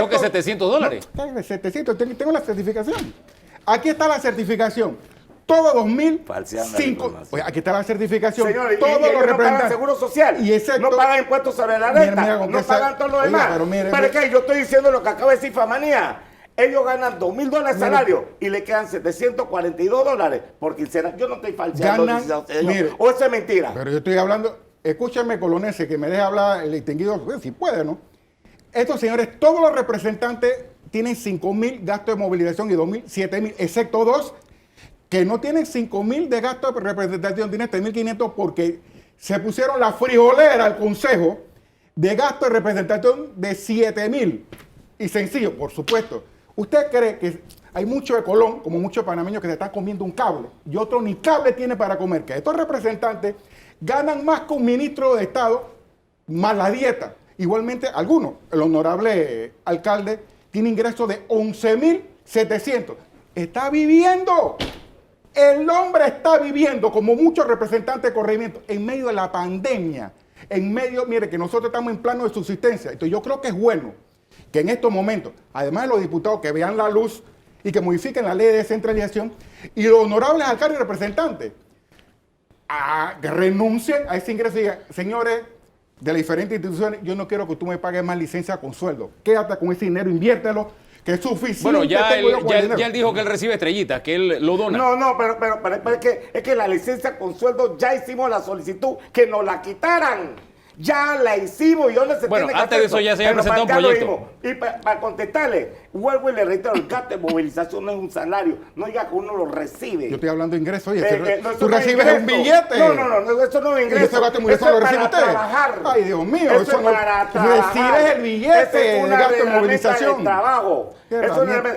que $700. No, 700, tengo la certificación. Aquí está la certificación. Todos 2.005. Oye, aquí está la certificación. Señores, todos los no pagan seguro social, y excepto, no pagan impuestos sobre la renta, no pagan todo lo demás. Pero es que yo estoy diciendo lo que acaba de decir Famanía. Ellos ganan $2.000 salario y le quedan $742 por quincena. Yo no estoy falseando. O eso es mentira. Pero yo estoy hablando, escúchame, colonense, que me deje hablar el distinguido, si puede, ¿no? Estos señores, todos los representantes tienen 5.000 gastos de movilización y 2.000, 7.000, excepto 2 que no tienen 5.000 de gasto de representación, tienen 3.500 porque se pusieron la frijolera al consejo de gasto de representación de 7.000. Y sencillo, por supuesto. ¿Usted cree que hay muchos de Colón, como muchos panameños, que se están comiendo un cable y otro ni cable tiene para comer? Que estos representantes ganan más que un ministro de Estado, más la dieta. Igualmente, algunos, el honorable alcalde, tiene ingresos de 11.700. Está viviendo. El hombre está viviendo, como muchos representantes de corregimiento, en medio de la pandemia. En medio, mire, que nosotros estamos en plano de subsistencia. Entonces yo creo que es bueno que en estos momentos, además de los diputados que vean la luz y que modifiquen la ley de descentralización, y los honorables alcaldes y representantes, que renuncien a ese ingreso y digan, señores de las diferentes instituciones, yo no quiero que tú me pagues más licencia con sueldo. Quédate con ese dinero, inviértelo, que es suficiente. Bueno, ya él dijo que él recibe estrellitas, que él lo dona. No, pero es que la licencia con sueldo ya hicimos la solicitud, que nos la quitaran. Ya la hicimos y ahora se tiene que hacer. Antes de eso ya se había presentado un proyecto. Y para contestarle, vuelvo y le reitero, el gasto de movilización no es un salario. No diga que uno lo recibe. Yo estoy hablando de ingresos. Oye, tú no recibes un billete. No, eso no es ingreso. ¿Y ese gasto de movilización lo recibe usted? Trabajar. Ay, Dios mío. Eso es para trabajar. Recibes el billete de gasto de movilización. trabajo.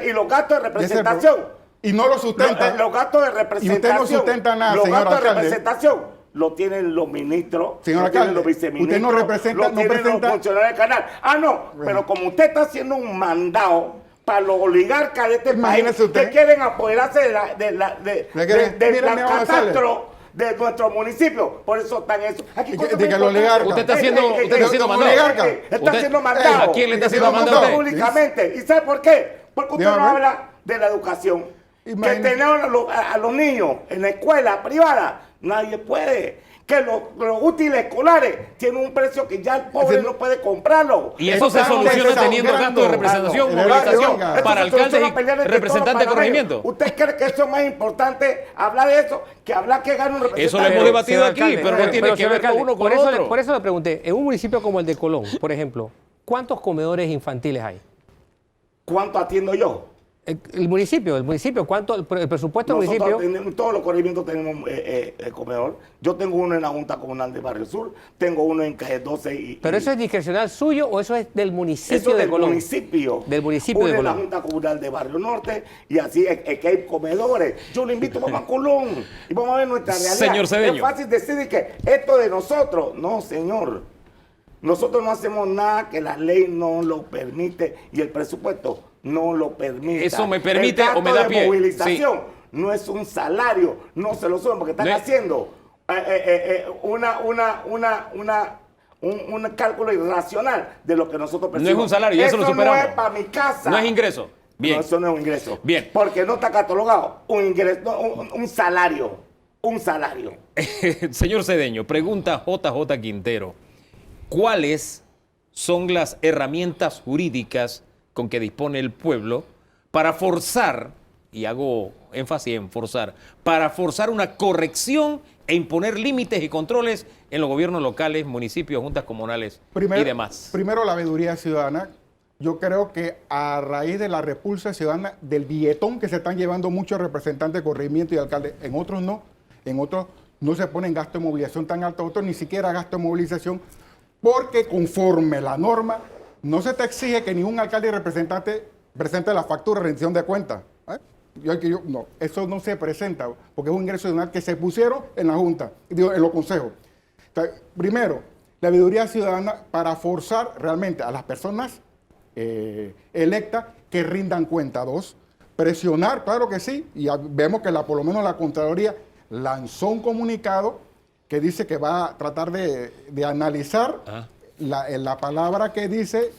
Y los gastos de representación y no lo sustenta. Los gastos de representación. Y usted no sustenta nada, los señor gastos de alcalde. representación lo tienen los ministros, Señor lo tienen alcalde, los viceministros, usted no representa- lo no tienen presenta- los funcionarios del canal. Ah, no, pero como usted está haciendo un mandado para los oligarcas de este país Imagínese usted. que quieren apoderarse del Mira, catastro de nuestro municipio. Por eso están eso. Aquí Y cosas que muy los oligarcas. Usted está haciendo, importantes. usted está haciendo los mandado. oligarcas. Está Usted- haciendo mandado. ¿A quién le está haciendo Está mandado mandado usted? Públicamente. ¿Y sabe por qué? Porque usted no Dígame. habla de la educación. Imagínese. Que tener a los niños en la escuela privada, nadie puede. Que los útiles escolares tienen un precio que ya el pobre Ese- no puede comprarlo. Y eso se Está soluciona desangrando. teniendo gastos de representación, Claro, movilización oiga. Esto para se soluciona alcaldes y peleando entre representantes de todos los corregimiento. panameños. ¿Usted cree que eso es más importante hablar de eso que hablar que gane un representante? Eso lo hemos debatido Señor aquí, alcalde, pero no tiene que señor ver alcalde, uno con por eso otro. por eso le pregunté, en un municipio como el de Colón, por ejemplo, ¿cuántos comedores infantiles hay? ¿Cuánto atiendo yo? El municipio, ¿cuánto el presupuesto del Nosotros municipio? tenemos, todos los corregimientos tenemos comedor. Yo tengo uno en la Junta Comunal de Barrio Sur, tengo uno en Calle 12 y... ¿Pero eso es discrecional suyo o eso es del municipio eso de del Colón? municipio. Del municipio Uno de en la Colón. Junta Comunal de Barrio Norte y así es que hay comedores. Yo le invito, vamos a Colón y vamos a ver nuestra realidad. Señor Cedeño. Es fácil decir que esto de nosotros. No, señor. Nosotros no hacemos nada que la ley no lo permite y el presupuesto no lo permite. Eso me permite El o me gasto da de pie. movilización no es un salario, no se lo suben porque están No es- haciendo un cálculo irracional de lo que nosotros No es un salario, ya eso lo no superamos. es para mi casa. No es ingreso. Bien. No, eso no es un ingreso. Bien. Porque no está catalogado un ingreso, no, un salario. Un salario. Señor Cedeño, pregunta JJ Quintero. ¿Cuáles son las herramientas jurídicas con que dispone el pueblo para forzar, y hago énfasis en forzar, para forzar una corrección e imponer límites y controles en los gobiernos locales, municipios, juntas comunales y demás? Primero, la veeduría ciudadana. Yo creo que a raíz de la repulsa ciudadana, del billetón que se están llevando muchos representantes de corregimiento y alcaldes, en otros no se ponen gasto de movilización tan alto, otros ni siquiera gasto de movilización, porque conforme la norma, no se te exige que ningún alcalde y representante presente la factura de rendición de cuentas. No, eso no se presenta, porque es un ingreso adicional que se pusieron en la Junta, en los consejos. Entonces, primero, la veeduría ciudadana para forzar realmente a las personas electas que rindan cuenta. Dos, presionar, claro que sí, y vemos que por lo menos la Contraloría lanzó un comunicado que dice que va a tratar de analizar la palabra que dice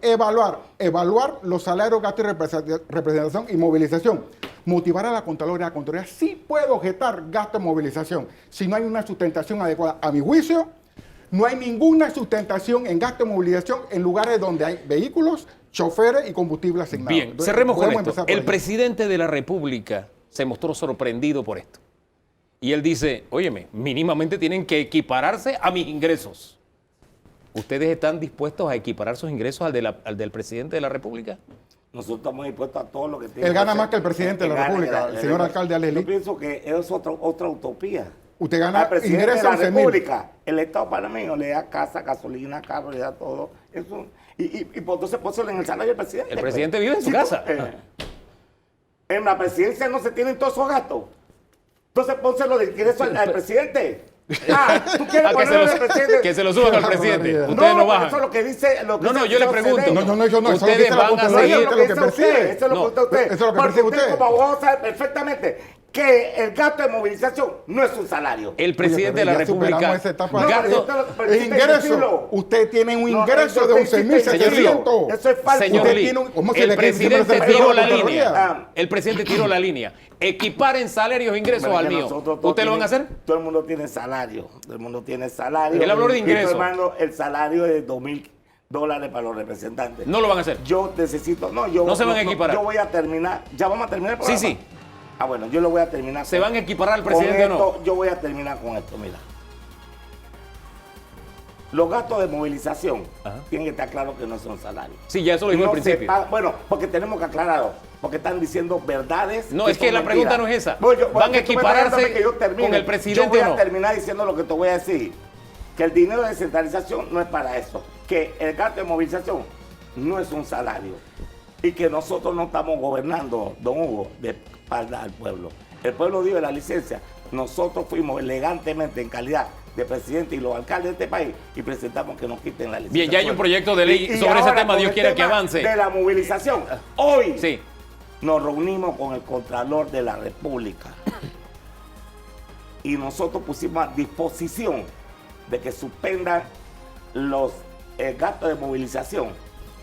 evaluar los salarios, gastos y representación y movilización. Motivar a la Contraloría sí puede objetar gasto de movilización si no hay una sustentación adecuada. A mi juicio, no hay ninguna sustentación en gasto de movilización en lugares donde hay vehículos, choferes y combustible asignado. Bien, Entonces, cerremos con podemos esto. empezar por El ahí. presidente de la República se mostró sorprendido por esto. Y él dice, óyeme, mínimamente tienen que equipararse a mis ingresos. ¿Ustedes están dispuestos a equiparar sus ingresos al del presidente de la República? Nosotros estamos dispuestos a todo lo que tiene. Él gana hacer. más que el presidente de la Gana, República, el señor alcalde Aleli. Yo pienso que es otra utopía. Usted gana Al presidente ingresos de la 11.000. República, el Estado panameño le da casa, gasolina, carro, le da todo. Eso, y pues entonces pónselo en el salario del presidente. El presidente vive en su casa. En la presidencia no se tienen todos esos gastos. Entonces pónselo de ingreso al presidente. ¿Tú quieres Ah, que, ponerlo al presidente? que se lo suban al presidente. No, Ustedes no porque bajan. eso es lo que dice. Lo que No, dice yo le el señor pregunto. Cedeño. No, eso es lo que Ustedes dice la van a Contraloría, seguir- eso es lo que percibe. Eso es lo que No, usted. eso es lo que Porque percibe usted usted. como abogado sabe perfectamente que el gasto de movilización no es un salario. El presidente de la ya superamos República. esa etapa. No, gasto- pero El usted ingreso, decirlo. usted tiene un No, ingreso eso de usted 11.700. Eso es falso. Señor Usted Lee, tiene ¿cómo se el le cree que siempre presidente se tiró le la cree línea. Ah. El presidente tiró la línea. Equiparen salarios e ingresos Pero al es que mío. nosotros todos ¿Ustedes lo van a hacer? Todo el mundo tiene salario. Todo el mundo tiene salario. Él habló de Y ingresos. todo, hermano, el salario es de $2,000 para los representantes. No lo van a hacer. Yo necesito. No, No se van a equiparar. Yo voy a terminar. ¿Ya vamos a terminar el Sí, programa? sí. Ah, bueno, yo lo voy a terminar. ¿Se van a equiparar al con presidente o no? esto, yo voy a terminar con esto, mira. Los gastos de movilización tienen que estar claros que no son salarios. Sí, ya eso lo dijo al No se principio. paga- bueno, porque tenemos que aclararlo. Porque están diciendo verdades. No, es que son la pregunta mentiras. no es esa. Bueno, ¿Van a que tú me estás equipararse dejando que yo termine. con el presidente Yo voy o no? a terminar diciendo lo que te voy a decir. Que el dinero de descentralización no es para eso. Que el gasto de movilización no es un salario. y que nosotros no estamos gobernando, don Hugo, de espalda al pueblo. El pueblo dio la licencia. Nosotros fuimos elegantemente en calidad de presidente y los alcaldes de este país y presentamos que nos quiten la licencia. Bien, ya hay un proyecto de ley sobre ese tema, Dios quiera que avance. De la movilización. Hoy Sí. nos reunimos con el Contralor de la República y nosotros pusimos a disposición de que suspendan los gastos de movilización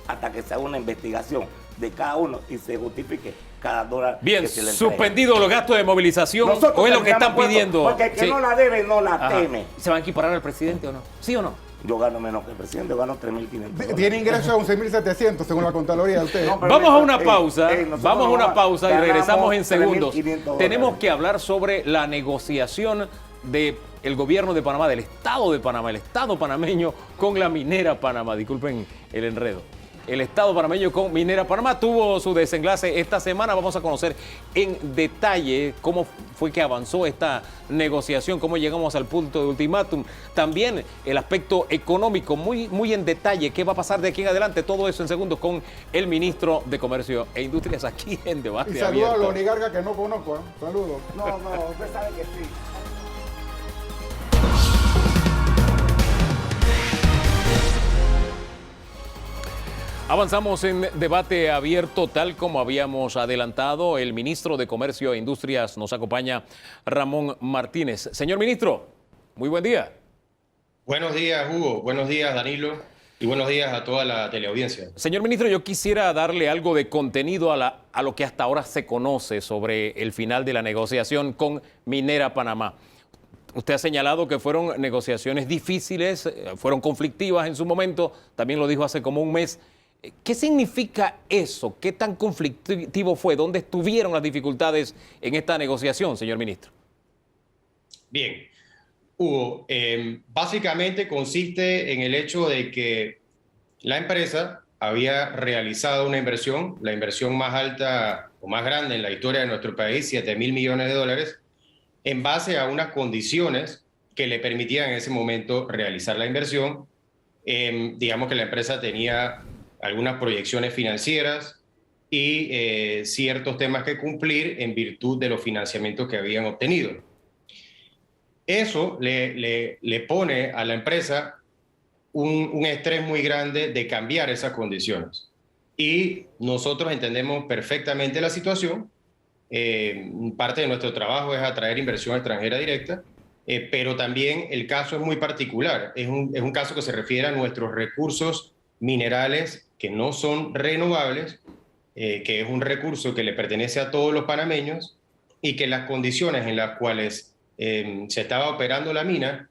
hasta que se haga una investigación de cada uno y se justifique cada dólar Bien, que se le entregue. suspendido los gastos de movilización, Nosotros o es lo que tendríamos están puesto, pidiendo. porque el que Sí. no la debe no la Ajá. teme. ¿Se van a equiparar al presidente o no? ¿Sí o no? Yo gano menos que el presidente, yo gano 3.500. Tiene ingresos de 11.700 según la Contraloría de ustedes. No, pero Vamos a eso, una pausa, nosotros vamos a una no pausa y ganamos regresamos en segundos. 3.500 Tenemos dólares. que hablar sobre la negociación del gobierno de Panamá, del Estado de Panamá, el Estado panameño con la minera Panamá. Disculpen el enredo. El Estado panameño con Minera Panamá tuvo su desenlace esta semana. Vamos a conocer en detalle cómo fue que avanzó esta negociación, cómo llegamos al punto de ultimátum. También el aspecto económico, muy en detalle, qué va a pasar de aquí en adelante. Todo eso en segundos con el ministro de Comercio e Industrias aquí en Debate Y saludo a Abierto. los oligarcas que no conozco. Saludos. No, usted sabe que sí. Avanzamos en debate abierto, tal como habíamos adelantado. El ministro de Comercio e Industrias nos acompaña, Ramón Martínez. Señor ministro, muy buen día. Buenos días, Hugo. Buenos días, Danilo. Y buenos días a toda la teleaudiencia. Señor ministro, yo quisiera darle algo de contenido a lo que hasta ahora se conoce sobre el final de la negociación con Minera Panamá. Usted ha señalado que fueron negociaciones difíciles, fueron conflictivas en su momento, también lo dijo hace como un mes. ¿Qué significa eso? ¿Qué tan conflictivo fue? ¿Dónde estuvieron las dificultades en esta negociación, señor ministro? Bien, Hugo, básicamente consiste en el hecho de que la empresa había realizado una inversión, la inversión más alta o más grande en la historia de nuestro país, $7.000 millones, en base a unas condiciones que le permitían en ese momento realizar la inversión. Digamos que la empresa tenía algunas proyecciones financieras y ciertos temas que cumplir en virtud de los financiamientos que habían obtenido. Eso le pone a la empresa un estrés muy grande de cambiar esas condiciones. Y nosotros entendemos perfectamente la situación. Parte de nuestro trabajo es atraer inversión extranjera directa, pero también el caso es muy particular. Es un caso que se refiere a nuestros recursos minerales que no son renovables, que es un recurso que le pertenece a todos los panameños y que las condiciones en las cuales se estaba operando la mina,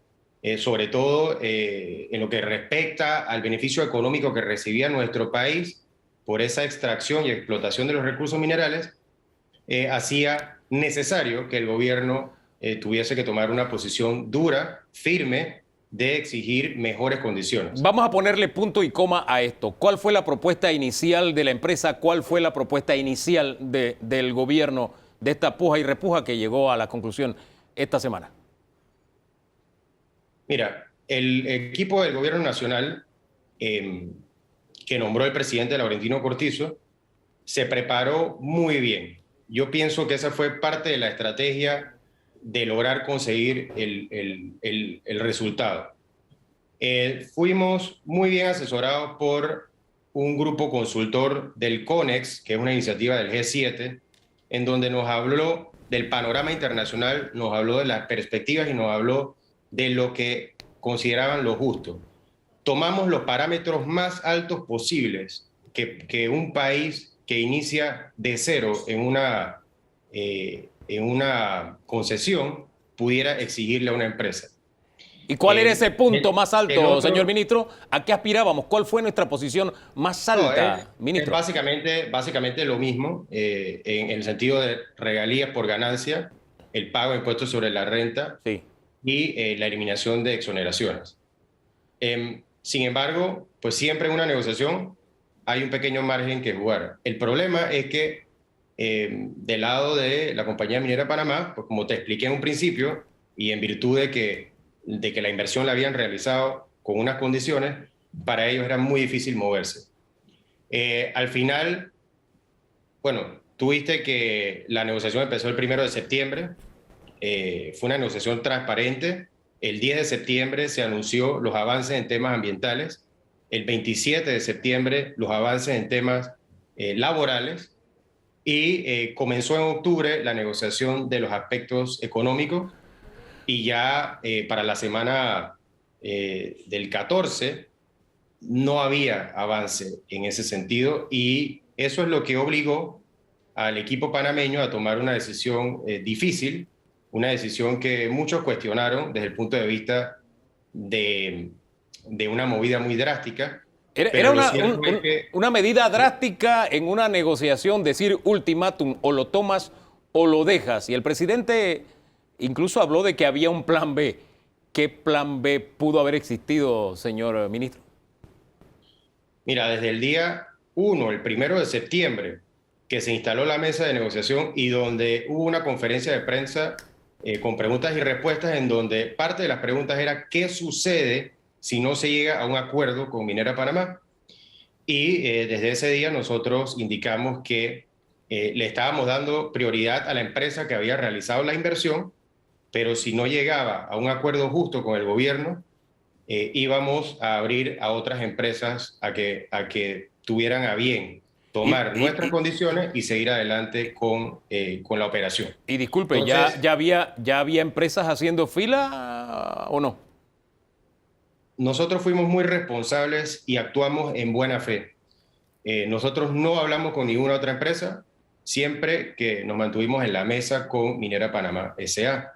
sobre todo en lo que respecta al beneficio económico que recibía nuestro país por esa extracción y explotación de los recursos minerales, hacía necesario que el gobierno tuviese que tomar una posición dura, firme, de exigir mejores condiciones. Vamos a ponerle punto y coma a esto. ¿Cuál fue la propuesta inicial de la empresa? ¿Cuál fue la propuesta inicial del gobierno de esta puja y repuja que llegó a la conclusión esta semana? Mira, el equipo del gobierno nacional que nombró el presidente Laurentino Cortizo se preparó muy bien. Yo pienso que esa fue parte de la estrategia de lograr conseguir el resultado. Fuimos muy bien asesorados por un grupo consultor del CONEX, que es una iniciativa del G7, en donde nos habló del panorama internacional, nos habló de las perspectivas y nos habló de lo que consideraban lo justo. Tomamos los parámetros más altos posibles que un país que inicia de cero en una concesión pudiera exigirle a una empresa. ¿Y cuál era ese punto más el alto, otro- señor ministro? ¿A qué aspirábamos? ¿Cuál fue nuestra posición más alta, Es ministro? básicamente lo mismo, en el sentido de regalías por ganancia, el pago de impuestos sobre la renta Sí. y la eliminación de exoneraciones. Sin embargo, pues siempre en una negociación hay un pequeño margen que jugar. El problema es que del lado de la compañía minera Panamá, pues como te expliqué en un principio, y en virtud de que la inversión la habían realizado con unas condiciones, para ellos era muy difícil moverse. Al final, bueno, tuviste que la negociación empezó el 1 de septiembre, fue una negociación transparente. El 10 de septiembre se anunció los avances en temas ambientales, el 27 de septiembre los avances en temas laborales y comenzó en octubre la negociación de los aspectos económicos y ya para la semana del 14 no había avance en ese sentido y eso es lo que obligó al equipo panameño a tomar una decisión difícil, una decisión que muchos cuestionaron desde el punto de vista de una movida muy drástica. Era una medida drástica en una negociación, decir ultimátum, o lo tomas o lo dejas. Y el presidente incluso habló de que había un plan B. ¿Qué plan B pudo haber existido, señor ministro? Mira, desde el día 1, el 1 de septiembre, que se instaló la mesa de negociación y donde hubo una conferencia de prensa con preguntas y respuestas en donde parte de las preguntas era ¿qué sucede si no se llega a un acuerdo con Minera Panamá? Y desde ese día nosotros indicamos que le estábamos dando prioridad a la empresa que había realizado la inversión, pero si no llegaba a un acuerdo justo con el gobierno, íbamos a abrir a otras empresas a que tuvieran a bien tomar nuestras condiciones y seguir adelante con la operación. Y disculpe, Entonces, ¿ya había empresas haciendo fila o no? Nosotros fuimos muy responsables y actuamos en buena fe. Nosotros no hablamos con ninguna otra empresa, siempre que nos mantuvimos en la mesa con Minera Panamá S.A.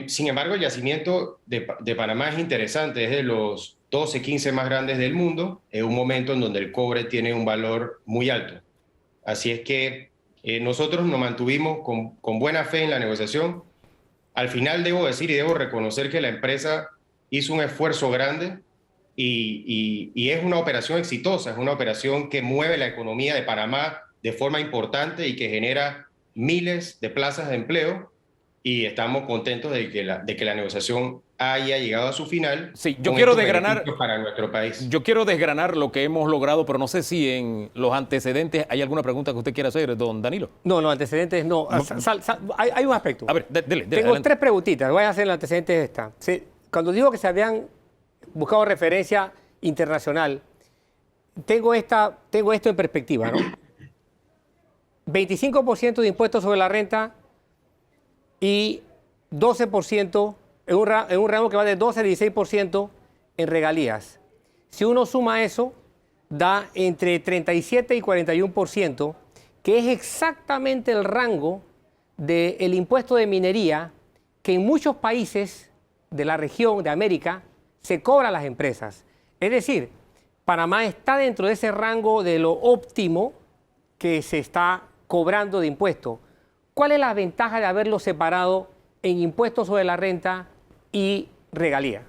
Sin embargo, el yacimiento de Panamá es interesante, es de los 12, 15 más grandes del mundo, en un momento en donde el cobre tiene un valor muy alto. Así es que nosotros nos mantuvimos con buena fe en la negociación. Al final debo decir y debo reconocer que la empresa hizo un esfuerzo grande y es una operación exitosa, es una operación que mueve la economía de Panamá de forma importante y que genera miles de plazas de empleo y estamos contentos de que la negociación haya llegado a su final. Sí, yo con quiero estos desgranar beneficios para nuestro país. Yo quiero desgranar lo que hemos logrado, pero no sé si en los antecedentes hay alguna pregunta que usted quiera hacer, don Danilo. No, los antecedentes no. Hay un aspecto. A ver, dele. Tengo adelante. 3 preguntitas. Voy a hacer el antecedente de esta. Cuando digo que se habían buscado referencia internacional, tengo esto en perspectiva, ¿no? 25% de impuestos sobre la renta y 12% en un rango que va de 12 a 16% en regalías. Si uno suma eso, da entre 37 y 41%, que es exactamente el rango del impuesto de minería que en muchos países de la región de América se cobra a las empresas. Es decir, Panamá está dentro de ese rango de lo óptimo que se está cobrando de impuestos. ¿Cuál es la ventaja de haberlo separado en impuestos sobre la renta y regalía?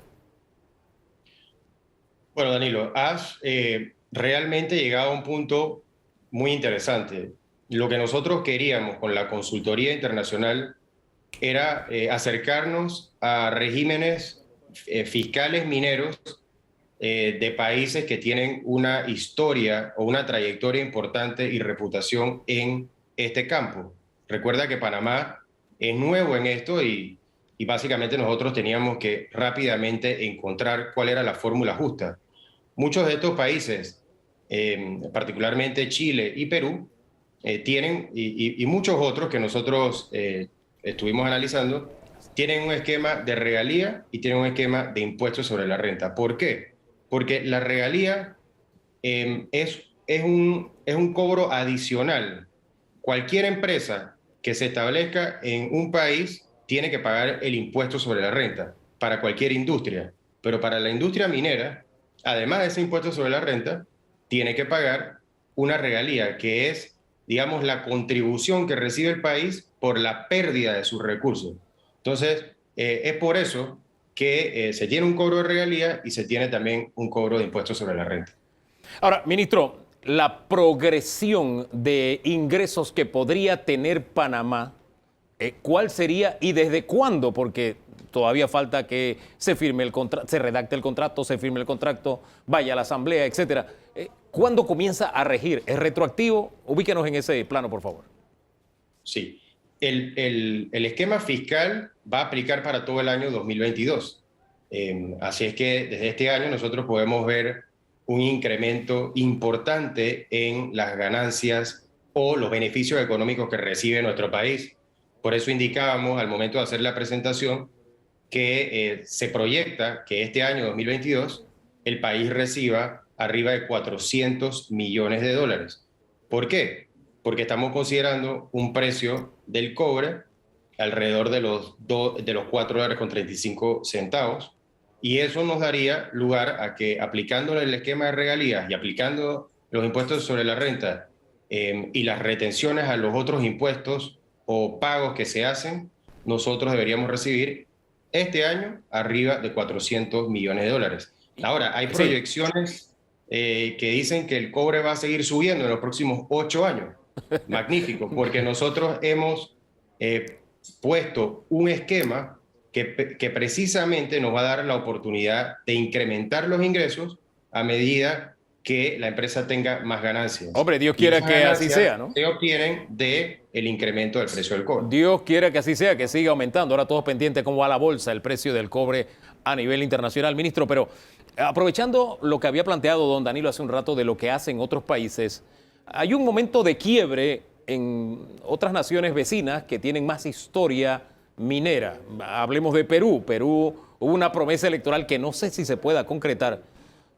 Bueno, Danilo, has realmente llegado a un punto muy interesante. Lo que nosotros queríamos con la consultoría internacional era acercarnos a regímenes fiscales mineros de países que tienen una historia o una trayectoria importante y reputación en este campo. Recuerda que Panamá es nuevo en esto y básicamente nosotros teníamos que rápidamente encontrar cuál era la fórmula justa. Muchos de estos países, particularmente Chile y Perú, tienen, y muchos otros que nosotros estuvimos analizando, tienen un esquema de regalía y tienen un esquema de impuestos sobre la renta. ¿Por qué? Porque la regalía es un cobro adicional. Cualquier empresa que se establezca en un país tiene que pagar el impuesto sobre la renta para cualquier industria. Pero para la industria minera, además de ese impuesto sobre la renta, tiene que pagar una regalía, que es, digamos, la contribución que recibe el país por la pérdida de sus recursos. Entonces, es por eso que se tiene un cobro de regalía y se tiene también un cobro de impuestos sobre la renta. Ahora, ministro, la progresión de ingresos que podría tener Panamá, ¿cuál sería y desde cuándo? Porque todavía falta que se firme el contrato, se redacte el contrato, se firme el contrato, vaya a la asamblea, etcétera. ¿cuándo comienza a regir? ¿Es retroactivo? Ubíquenos en ese plano, por favor. Sí. El esquema fiscal va a aplicar para todo el año 2022. Así es que desde este año nosotros podemos ver un incremento importante en las ganancias o los beneficios económicos que recibe nuestro país. Por eso indicábamos al momento de hacer la presentación que se proyecta que este año 2022 el país reciba arriba de 400 millones de dólares. ¿Por qué? Porque estamos considerando un precio del cobre alrededor de los $4.35, y eso nos daría lugar a que, aplicando el esquema de regalías y aplicando los impuestos sobre la renta y las retenciones a los otros impuestos o pagos que se hacen, nosotros deberíamos recibir este año arriba de 400 millones de dólares. Ahora, hay proyecciones que dicen que el cobre va a seguir subiendo en los próximos 8 años. Magnífico, porque nosotros hemos puesto un esquema que precisamente nos va a dar la oportunidad de incrementar los ingresos a medida que la empresa tenga más ganancias. Hombre, Dios quiera que así sea, ¿no? Se obtienen del incremento del precio del cobre. Dios quiera que así sea, que siga aumentando. Ahora todos pendientes cómo va la bolsa, el precio del cobre a nivel internacional, ministro. Pero aprovechando lo que había planteado don Danilo hace un rato de lo que hacen otros países, hay un momento de quiebre en otras naciones vecinas que tienen más historia minera. Hablemos de Perú. Perú hubo una promesa electoral que no sé si se pueda concretar,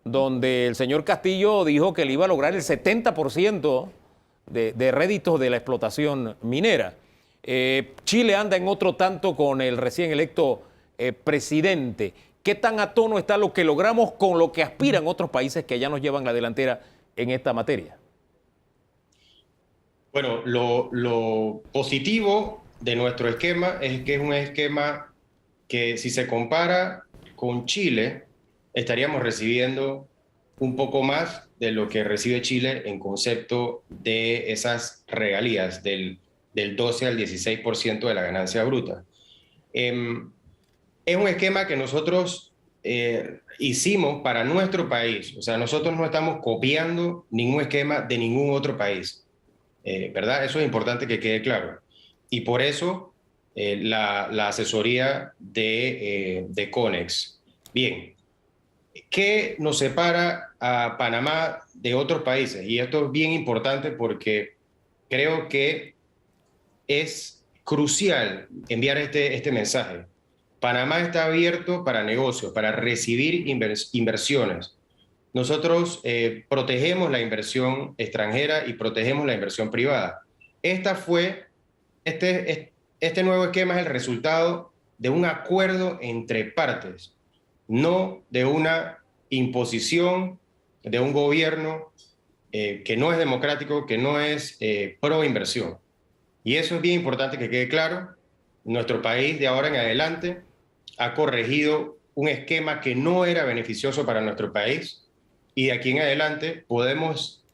donde el señor Castillo dijo que le iba a lograr el 70% de réditos de la explotación minera. Chile anda en otro tanto con el recién electo presidente. ¿Qué tan a tono está lo que logramos con lo que aspiran otros países que ya nos llevan la delantera en esta materia? Bueno, lo positivo de nuestro esquema es que es un esquema que, si se compara con Chile, estaríamos recibiendo un poco más de lo que recibe Chile en concepto de esas regalías del 12 al 16% de la ganancia bruta. Es un esquema que nosotros hicimos para nuestro país. O sea, nosotros no estamos copiando ningún esquema de ningún otro país. ¿Verdad? Eso es importante que quede claro. Y por eso la asesoría de CONEX. Bien, ¿qué nos separa a Panamá de otros países? Y esto es bien importante porque creo que es crucial enviar este mensaje. Panamá está abierto para negocios, para recibir inversiones. Nosotros protegemos la inversión extranjera y protegemos la inversión privada. Este nuevo esquema es el resultado de un acuerdo entre partes, no de una imposición de un gobierno que no es democrático, que no es pro inversión. Y eso es bien importante que quede claro. Nuestro país de ahora en adelante ha corregido un esquema que no era beneficioso para nuestro país, y de aquí en adelante podemos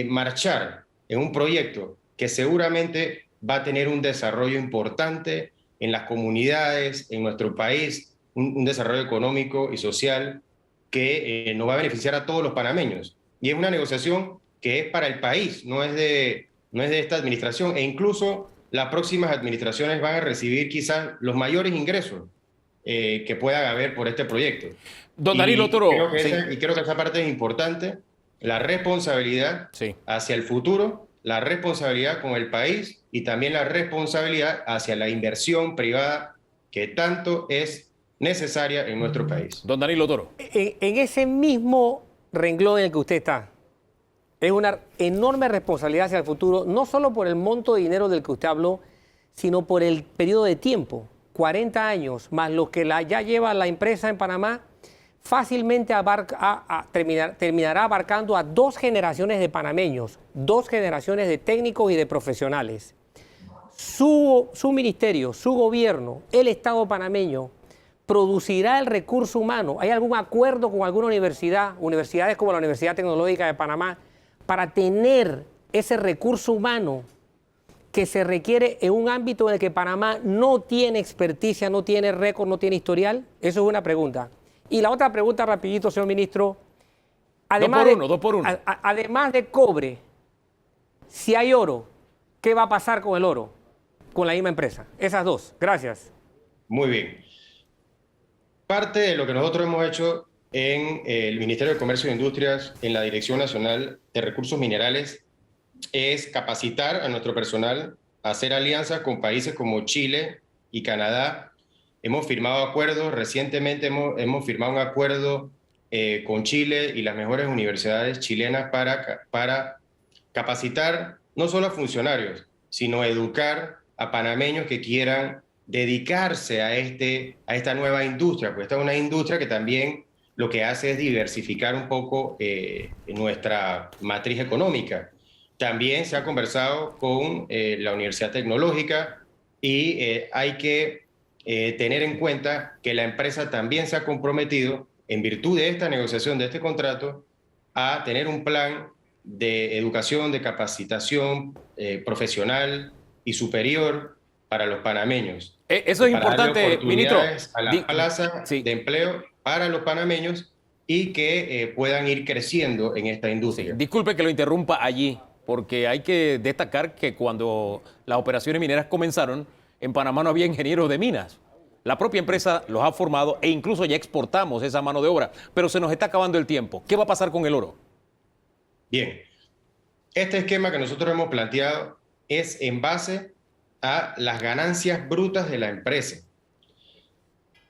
marchar en un proyecto que seguramente va a tener un desarrollo importante en las comunidades, en nuestro país, un desarrollo económico y social que nos va a beneficiar a todos los panameños. Y es una negociación que es para el país, no es de esta administración, e incluso las próximas administraciones van a recibir quizás los mayores ingresos que puedan haber por este proyecto. Don Danilo Toro. Y creo que esa parte es importante, la responsabilidad hacia el futuro, la responsabilidad con el país y también la responsabilidad hacia la inversión privada que tanto es necesaria en nuestro país. Don Danilo Toro. En ese mismo renglón en el que usted está, es una enorme responsabilidad hacia el futuro, no solo por el monto de dinero del que usted habló, sino por el periodo de tiempo, 40 años, más lo que ya lleva la empresa en Panamá, fácilmente terminará abarcando a 2 generaciones de panameños, 2 generaciones de técnicos y de profesionales. Su ministerio, su gobierno, el Estado panameño, producirá el recurso humano. ¿Hay algún acuerdo con alguna universidad, universidades como la Universidad Tecnológica de Panamá, para tener ese recurso humano que se requiere en un ámbito en el que Panamá no tiene experticia, no tiene récord, no tiene historial? Eso es una pregunta. Y la otra pregunta, rapidito, señor ministro, Además dos por uno. Además de cobre, si hay oro, ¿qué va a pasar con el oro? Con la misma empresa. Esas dos. Gracias. Muy bien. Parte de lo que nosotros hemos hecho en el Ministerio de Comercio e Industrias, en la Dirección Nacional de Recursos Minerales, es capacitar a nuestro personal, hacer alianzas con países como Chile y Canadá. Hemos firmado acuerdos, recientemente hemos firmado un acuerdo con Chile y las mejores universidades chilenas para capacitar no solo a funcionarios, sino educar a panameños que quieran dedicarse a esta nueva industria, pues esta es una industria que también lo que hace es diversificar un poco nuestra matriz económica. También se ha conversado con la Universidad Tecnológica y hay que tener en cuenta que la empresa también se ha comprometido, en virtud de esta negociación de este contrato, a tener un plan de educación, de capacitación profesional y superior para los panameños. Eso es para darle importante, ministro. oportunidades a la plaza Sí. de empleo para los panameños y que puedan ir creciendo en esta industria. Disculpe que lo interrumpa allí, porque hay que destacar que cuando las operaciones mineras comenzaron, en Panamá no había ingenieros de minas. La propia empresa los ha formado e incluso ya exportamos esa mano de obra, pero se nos está acabando el tiempo. ¿Qué va a pasar con el oro? Bien, este esquema que nosotros hemos planteado es en base a las ganancias brutas de la empresa.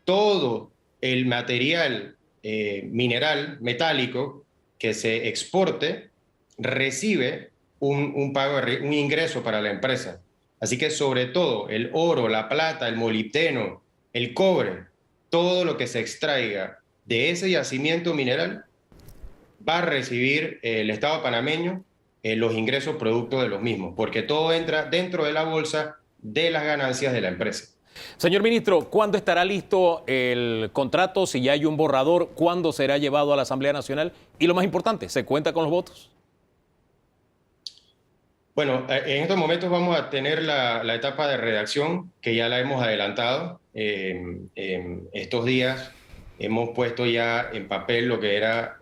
Todo el material mineral, metálico, que se exporte, recibe un pago, un ingreso para la empresa. Así que sobre todo el oro, la plata, el molibdeno, el cobre, todo lo que se extraiga de ese yacimiento mineral va a recibir el Estado panameño los ingresos producto de los mismos, porque todo entra dentro de la bolsa de las ganancias de la empresa. Señor ministro, ¿cuándo estará listo el contrato? Si ya hay un borrador, ¿cuándo será llevado a la Asamblea Nacional? Y lo más importante, ¿se cuenta con los votos? Bueno, en estos momentos vamos a tener la etapa de redacción, que ya la hemos adelantado. Estos días hemos puesto ya en papel lo que eran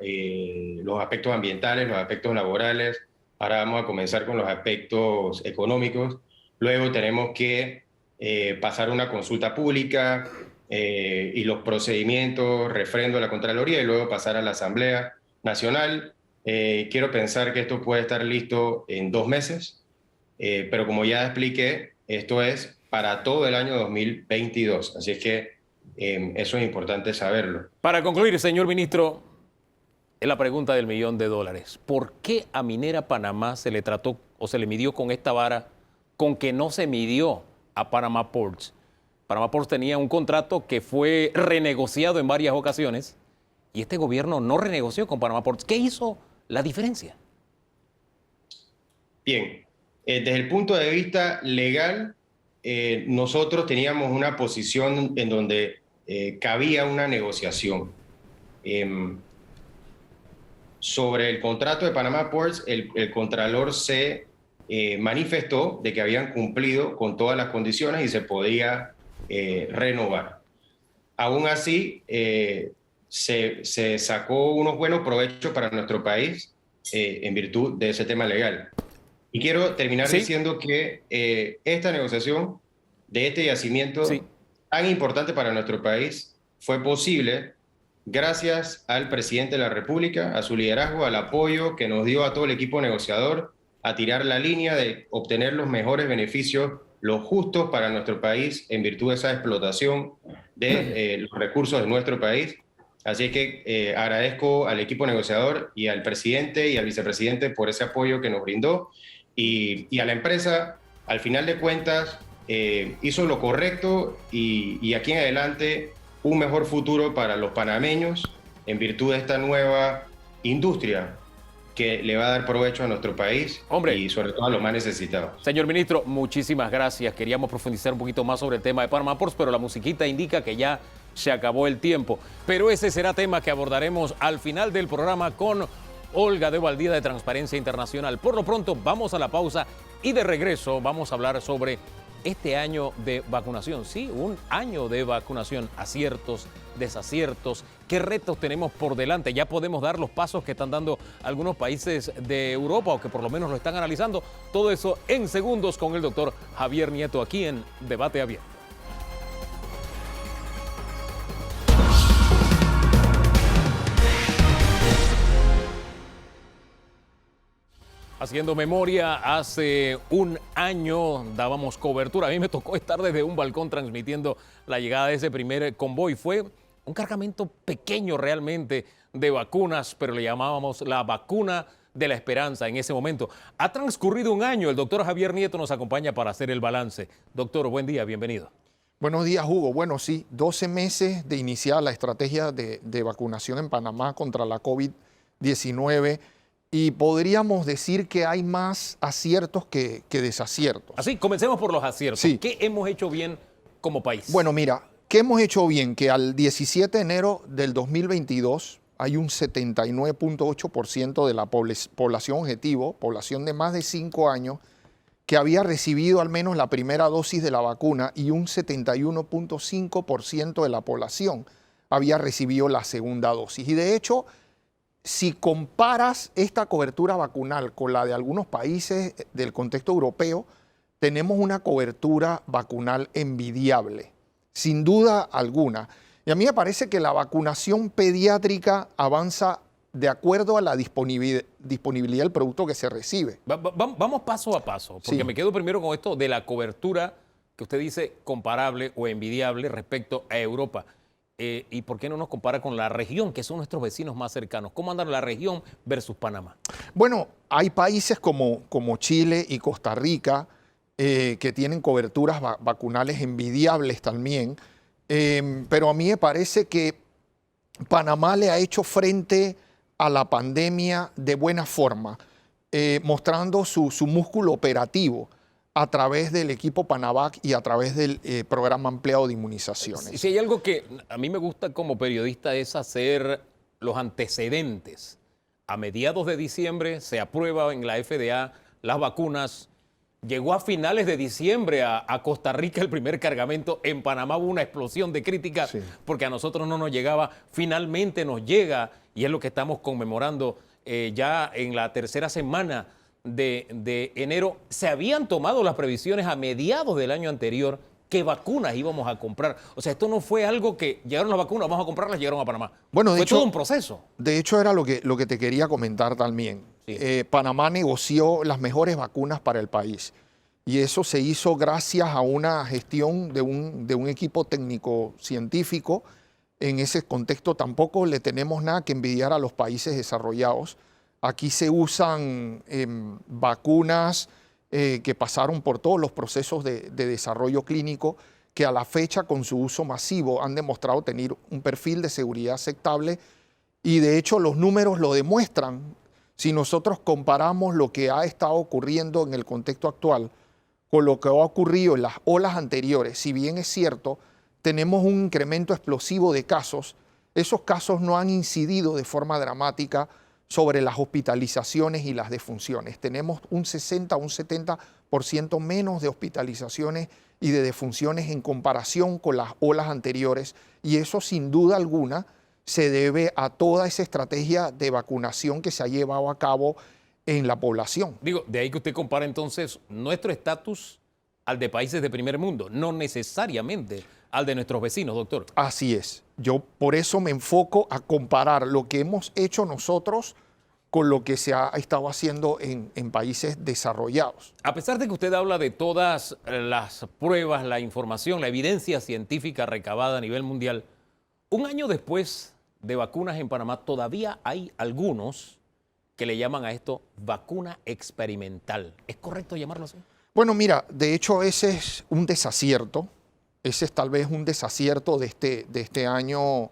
los aspectos ambientales, los aspectos laborales. Ahora vamos a comenzar con los aspectos económicos. Luego tenemos que pasar una consulta pública y los procedimientos, refrendo a la Contraloría y luego pasar a la Asamblea Nacional. Quiero pensar que esto puede estar listo en 2 meses, pero como ya expliqué, esto es para todo el año 2022. Así es que eso es importante saberlo. Para concluir, señor ministro, es la pregunta del $1.000.000. ¿Por qué a Minera Panamá se le trató o se le midió con esta vara con que no se midió a Panama Ports? Panama Ports tenía un contrato que fue renegociado en varias ocasiones y este gobierno no renegoció con Panama Ports. ¿Qué hizo la diferencia? Bien, desde el punto de vista legal, nosotros teníamos una posición en donde cabía una negociación. Sobre el contrato de Panama Ports, el Contralor se manifestó de que habían cumplido con todas las condiciones y se podía renovar. Aún así, se sacó unos buenos provechos para nuestro país en virtud de ese tema legal. Y quiero terminar diciendo que esta negociación de este yacimiento tan importante para nuestro país fue posible gracias al presidente de la República, a su liderazgo, al apoyo que nos dio a todo el equipo negociador a tirar la línea de obtener los mejores beneficios, los justos para nuestro país en virtud de esa explotación de los recursos de nuestro país. Así que agradezco al equipo negociador y al presidente y al vicepresidente por ese apoyo que nos brindó y a la empresa, al final de cuentas, hizo lo correcto y aquí en adelante un mejor futuro para los panameños en virtud de esta nueva industria que le va a dar provecho a nuestro país y sobre todo a los más necesitados. Señor ministro, muchísimas gracias. Queríamos profundizar un poquito más sobre el tema de Panama Ports, pero la musiquita indica que ya se acabó el tiempo. Pero ese será tema que abordaremos al final del programa con Olga de Valdía de Transparencia Internacional. Por lo pronto, vamos a la pausa y de regreso vamos a hablar sobre este año de vacunación. Sí, un año de vacunación, aciertos, desaciertos, ¿Qué retos tenemos por delante? ¿Ya podemos dar los pasos que están dando algunos países de Europa o que por lo menos lo están analizando? Todo eso en segundos con el doctor Javier Nieto aquí en Debate Abierto. Haciendo memoria, hace un año dábamos cobertura. A mí me tocó estar desde un balcón transmitiendo la llegada de ese primer convoy. Fue un cargamento pequeño realmente de vacunas, pero le llamábamos la vacuna de la esperanza en ese momento. Ha transcurrido un año. El doctor Javier Nieto nos acompaña para hacer el balance. Doctor, buen día, bienvenido. Buenos días, Hugo. Bueno, sí, 12 meses de iniciar la estrategia de vacunación en Panamá contra la COVID-19. Y podríamos decir que hay más aciertos que desaciertos. Así, comencemos por los aciertos. Sí. ¿Qué hemos hecho bien como país? Bueno, mira, ¿qué hemos hecho bien? Que al 17 de enero del 2022 hay un 79.8% de la población objetivo, población de más de 5 años, que había recibido al menos la primera dosis de la vacuna y un 71.5% de la población había recibido la segunda dosis. Y de hecho, si comparas esta cobertura vacunal con la de algunos países del contexto europeo, tenemos una cobertura vacunal envidiable, sin duda alguna. Y a mí me parece que la vacunación pediátrica avanza de acuerdo a la disponibilidad del producto que se recibe. Vamos paso a paso, porque Sí. me quedo primero con esto de la cobertura que usted dice comparable o envidiable respecto a Europa. ¿Y por qué no nos compara con la región, que son nuestros vecinos más cercanos? ¿Cómo anda la región versus Panamá? Bueno, hay países como Chile y Costa Rica que tienen coberturas vacunales envidiables también, pero a mí me parece que Panamá le ha hecho frente a la pandemia de buena forma, mostrando su músculo operativo a través del equipo Panavac y a través del programa ampliado de inmunizaciones. Si hay algo que a mí me gusta como periodista es hacer los antecedentes. A mediados de diciembre se aprueba en la FDA las vacunas. Llegó a finales de diciembre a Costa Rica el primer cargamento. En Panamá hubo una explosión de críticas porque a nosotros no nos llegaba. Finalmente nos llega y es lo que estamos conmemorando ya en la tercera semana de enero. Se habían tomado las previsiones a mediados del año anterior qué vacunas íbamos a comprar. O sea, esto no fue algo que llegaron las vacunas, vamos a comprarlas, llegaron a Panamá. Bueno, fue todo un proceso. De hecho, era lo que te quería comentar también. Sí. Panamá negoció las mejores vacunas para el país. Y eso se hizo gracias a una gestión de un equipo técnico-científico. En ese contexto tampoco le tenemos nada que envidiar a los países desarrollados. Aquí se usan vacunas que pasaron por todos los procesos de desarrollo clínico que a la fecha con su uso masivo han demostrado tener un perfil de seguridad aceptable y de hecho los números lo demuestran. Si nosotros comparamos lo que ha estado ocurriendo en el contexto actual con lo que ha ocurrido en las olas anteriores, si bien es cierto, tenemos un incremento explosivo de casos, esos casos no han incidido de forma dramática sobre las hospitalizaciones y las defunciones. Tenemos un 60 o un 70% menos de hospitalizaciones y de defunciones en comparación con las olas anteriores y eso sin duda alguna se debe a toda esa estrategia de vacunación que se ha llevado a cabo en la población. Digo, de ahí que usted compara entonces nuestro estatus al de países de primer mundo, no necesariamente al de nuestros vecinos, doctor. Así es. Yo por eso me enfoco a comparar lo que hemos hecho nosotros con lo que se ha estado haciendo en países desarrollados. A pesar de que usted habla de todas las pruebas, la información, la evidencia científica recabada a nivel mundial, un año después de vacunas en Panamá, todavía hay algunos que le llaman a esto vacuna experimental. ¿Es correcto llamarlo así? Bueno, mira, de hecho ese es un desacierto. Ese es tal vez un desacierto de este año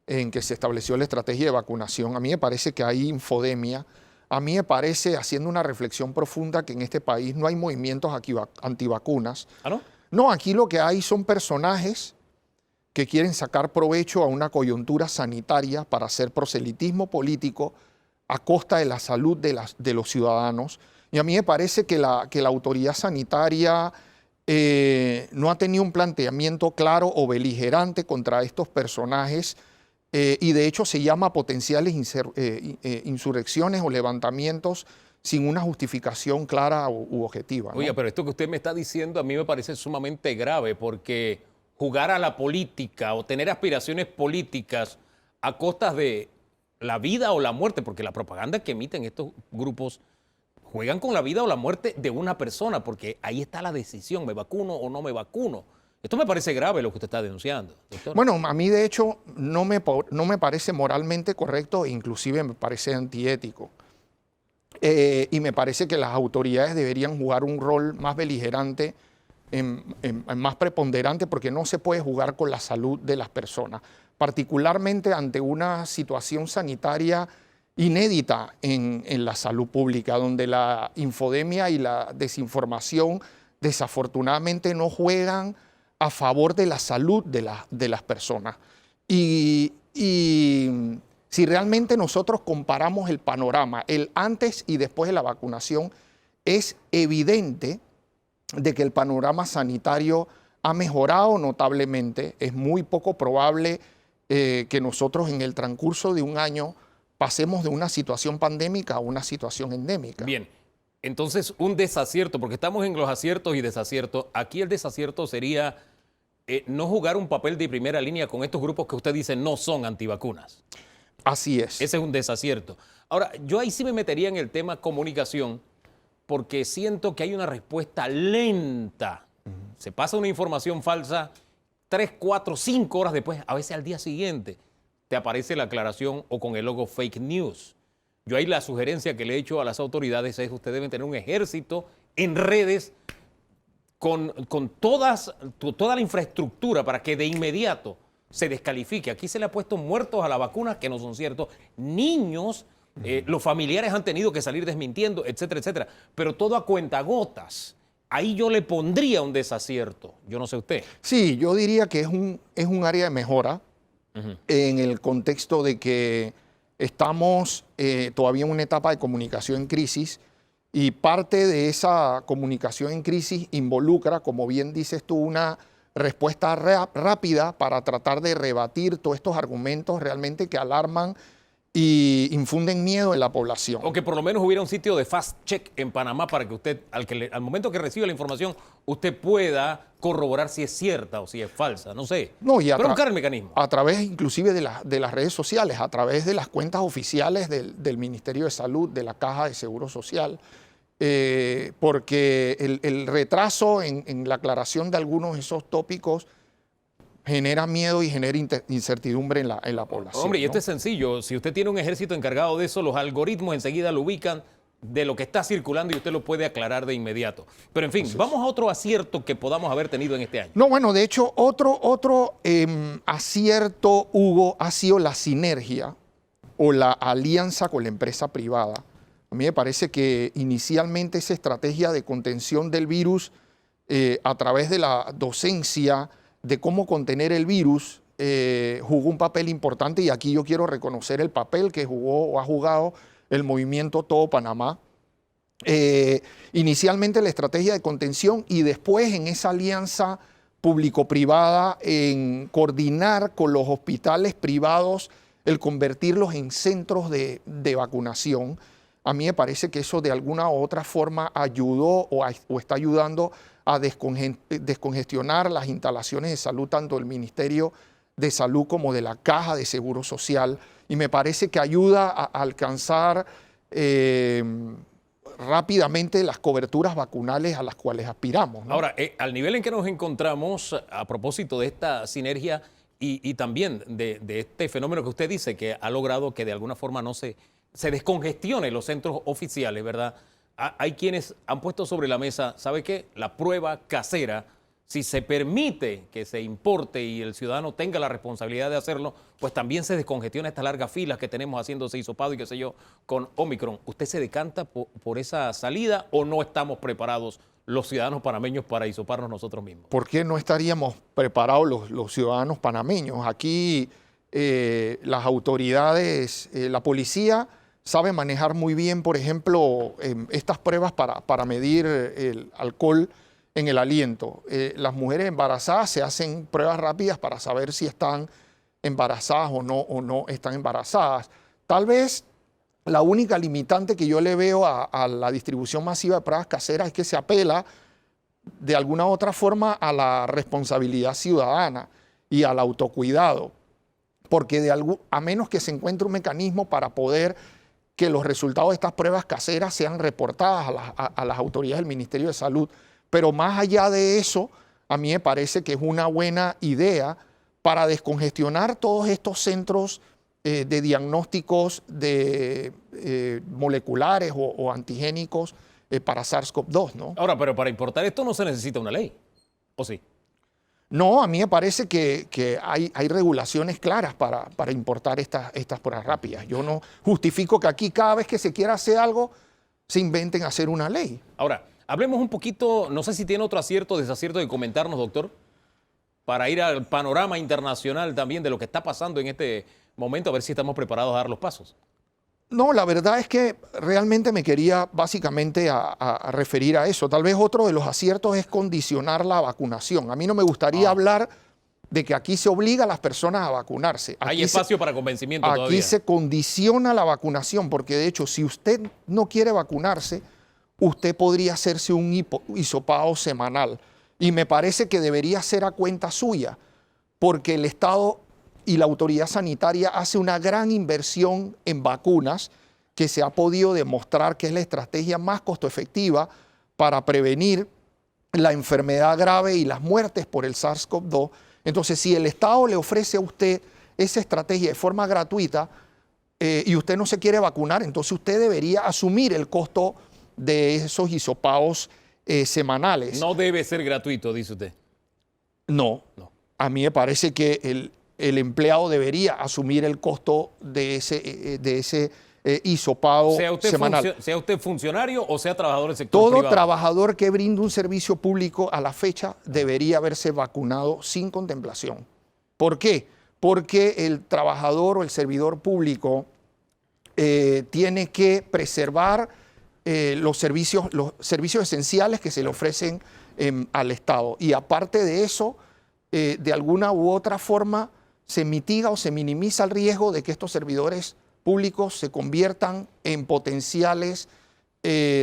en que se estableció la estrategia de vacunación. A mí me parece que hay infodemia. A mí me parece, haciendo una reflexión profunda, que en este país no hay movimientos antivacunas. ¿Ah, no? No, aquí lo que hay son personajes que quieren sacar provecho a una coyuntura sanitaria para hacer proselitismo político a costa de la salud de los ciudadanos. Y a mí me parece que la autoridad sanitaria no ha tenido un planteamiento claro o beligerante contra estos personajes y de hecho se llama potenciales insurrecciones o levantamientos sin una justificación clara u objetiva, ¿no? Oiga, pero esto que usted me está diciendo a mí me parece sumamente grave, porque jugar a la política o tener aspiraciones políticas a costas de la vida o la muerte, porque la propaganda que emiten estos grupos juegan con la vida o la muerte de una persona, porque ahí está la decisión, ¿me vacuno o no me vacuno? Esto me parece grave lo que usted está denunciando, doctor. Bueno, a mí de hecho no me parece moralmente correcto e inclusive me parece antiético. Y me parece que las autoridades deberían jugar un rol más beligerante, más preponderante, porque no se puede jugar con la salud de las personas, particularmente ante una situación sanitaria inédita en la salud pública, donde la infodemia y la desinformación desafortunadamente no juegan a favor de la salud de las personas. Y si realmente nosotros comparamos el panorama, el antes y después de la vacunación, es evidente de que el panorama sanitario ha mejorado notablemente. Es muy poco probable que nosotros en el transcurso de un año pasemos de una situación pandémica a una situación endémica. Bien, entonces un desacierto, porque estamos en los aciertos y desaciertos. Aquí el desacierto sería no jugar un papel de primera línea con estos grupos que usted dice no son antivacunas. Así es. Ese es un desacierto. Ahora, yo ahí sí me metería en el tema comunicación, porque siento que hay una respuesta lenta. Se pasa una información falsa 3, 4, 5 horas después, a veces al día siguiente, te aparece la aclaración o con el logo fake news. Yo ahí la sugerencia que le he hecho a las autoridades es que ustedes deben tener un ejército en redes con toda la infraestructura para que de inmediato se descalifique. Aquí se le ha puesto muertos a la vacuna que no son ciertos. Niños, los familiares han tenido que salir desmintiendo, etcétera, etcétera. Pero todo a cuentagotas. Ahí yo le pondría un desacierto. Yo no sé usted. Sí, yo diría que es un área de mejora en el contexto de que estamos todavía en una etapa de comunicación en crisis y parte de esa comunicación en crisis involucra, como bien dices tú, una respuesta rápida para tratar de rebatir todos estos argumentos realmente que alarman y infunden miedo en la población. O que por lo menos hubiera un sitio de fast check en Panamá para que usted, al momento que reciba la información, usted pueda corroborar si es cierta o si es falsa, no sé. No, y pero buscar el mecanismo. A través inclusive de las redes sociales, a través de las cuentas oficiales del Ministerio de Salud, de la Caja de Seguro Social, porque el retraso en la aclaración de algunos de esos tópicos genera miedo y genera incertidumbre en la población. Hombre, y esto ¿no? es sencillo. Si usted tiene un ejército encargado de eso, los algoritmos enseguida lo ubican de lo que está circulando y usted lo puede aclarar de inmediato. Pero en fin, vamos a otro acierto que podamos haber tenido en este año. No, bueno, de hecho, otro acierto, Hugo, ha sido la sinergia o la alianza con la empresa privada. A mí me parece que inicialmente esa estrategia de contención del virus a través de la docencia de cómo contener el virus jugó un papel importante y aquí yo quiero reconocer el papel que jugó o ha jugado el movimiento Todo Panamá. Inicialmente la estrategia de contención y después en esa alianza público-privada en coordinar con los hospitales privados el convertirlos en centros de vacunación. A mí me parece que eso de alguna u otra forma ayudó o está ayudando a descongestionar las instalaciones de salud, tanto del Ministerio de Salud como de la Caja de Seguro Social. Y me parece que ayuda a alcanzar rápidamente las coberturas vacunales a las cuales aspiramos, ¿no? Ahora, al nivel en que nos encontramos, a propósito de esta sinergia y también de este fenómeno que usted dice que ha logrado que de alguna forma no se descongestione los centros oficiales, ¿verdad? Hay quienes han puesto sobre la mesa, ¿sabe qué? La prueba casera. Si se permite que se importe y el ciudadano tenga la responsabilidad de hacerlo, pues también se descongestiona estas largas filas que tenemos haciéndose hisopado y qué sé yo con Omicron. ¿Usted se decanta por esa salida o no estamos preparados los ciudadanos panameños para hisoparnos nosotros mismos? ¿Por qué no estaríamos preparados los ciudadanos panameños? Aquí las autoridades, la policía sabe manejar muy bien, por ejemplo, estas pruebas para medir el alcohol en el aliento. Las mujeres embarazadas se hacen pruebas rápidas para saber si están embarazadas o no están embarazadas. Tal vez la única limitante que yo le veo a la distribución masiva de pruebas caseras es que se apela de alguna u otra forma a la responsabilidad ciudadana y al autocuidado, porque a menos que se encuentre un mecanismo para poder que los resultados de estas pruebas caseras sean reportadas a las autoridades del Ministerio de Salud, pero más allá de eso, a mí me parece que es una buena idea para descongestionar todos estos centros de diagnósticos moleculares o antigénicos para SARS-CoV-2, ¿no? Ahora, pero para importar esto no se necesita una ley, ¿o sí? No, a mí me parece que hay regulaciones claras para importar estas pruebas rápidas. Yo no justifico que aquí cada vez que se quiera hacer algo, se inventen hacer una ley. Ahora, hablemos un poquito, no sé si tiene otro acierto o desacierto de comentarnos, doctor, para ir al panorama internacional también de lo que está pasando en este momento, a ver si estamos preparados a dar los pasos. No, la verdad es que realmente me quería básicamente a referir a eso. Tal vez otro de los aciertos es condicionar la vacunación. A mí no me gustaría hablar de que aquí se obliga a las personas a vacunarse. Aquí hay espacio para convencimiento aquí todavía. se condiciona la vacunación, porque de hecho, si usted no quiere vacunarse, usted podría hacerse un hisopado semanal. Y me parece que debería ser a cuenta suya, porque el Estado y la autoridad sanitaria hace una gran inversión en vacunas que se ha podido demostrar que es la estrategia más costo efectiva para prevenir la enfermedad grave y las muertes por el SARS-CoV-2. Entonces, si el Estado le ofrece a usted esa estrategia de forma gratuita y usted no se quiere vacunar, entonces usted debería asumir el costo de esos hisopados semanales. No debe ser gratuito, dice usted. No. A mí me parece que el empleado debería asumir el costo de ese hisopado semanal. Sea usted funcionario o sea trabajador del sector Todo privado. trabajador que brinda un servicio público a la fecha debería haberse vacunado sin contemplación. ¿Por qué? Porque el trabajador o el servidor público tiene que preservar los servicios esenciales que se le ofrecen al Estado. Y aparte de eso, de alguna u otra forma, se mitiga o se minimiza el riesgo de que estos servidores públicos se conviertan en potenciales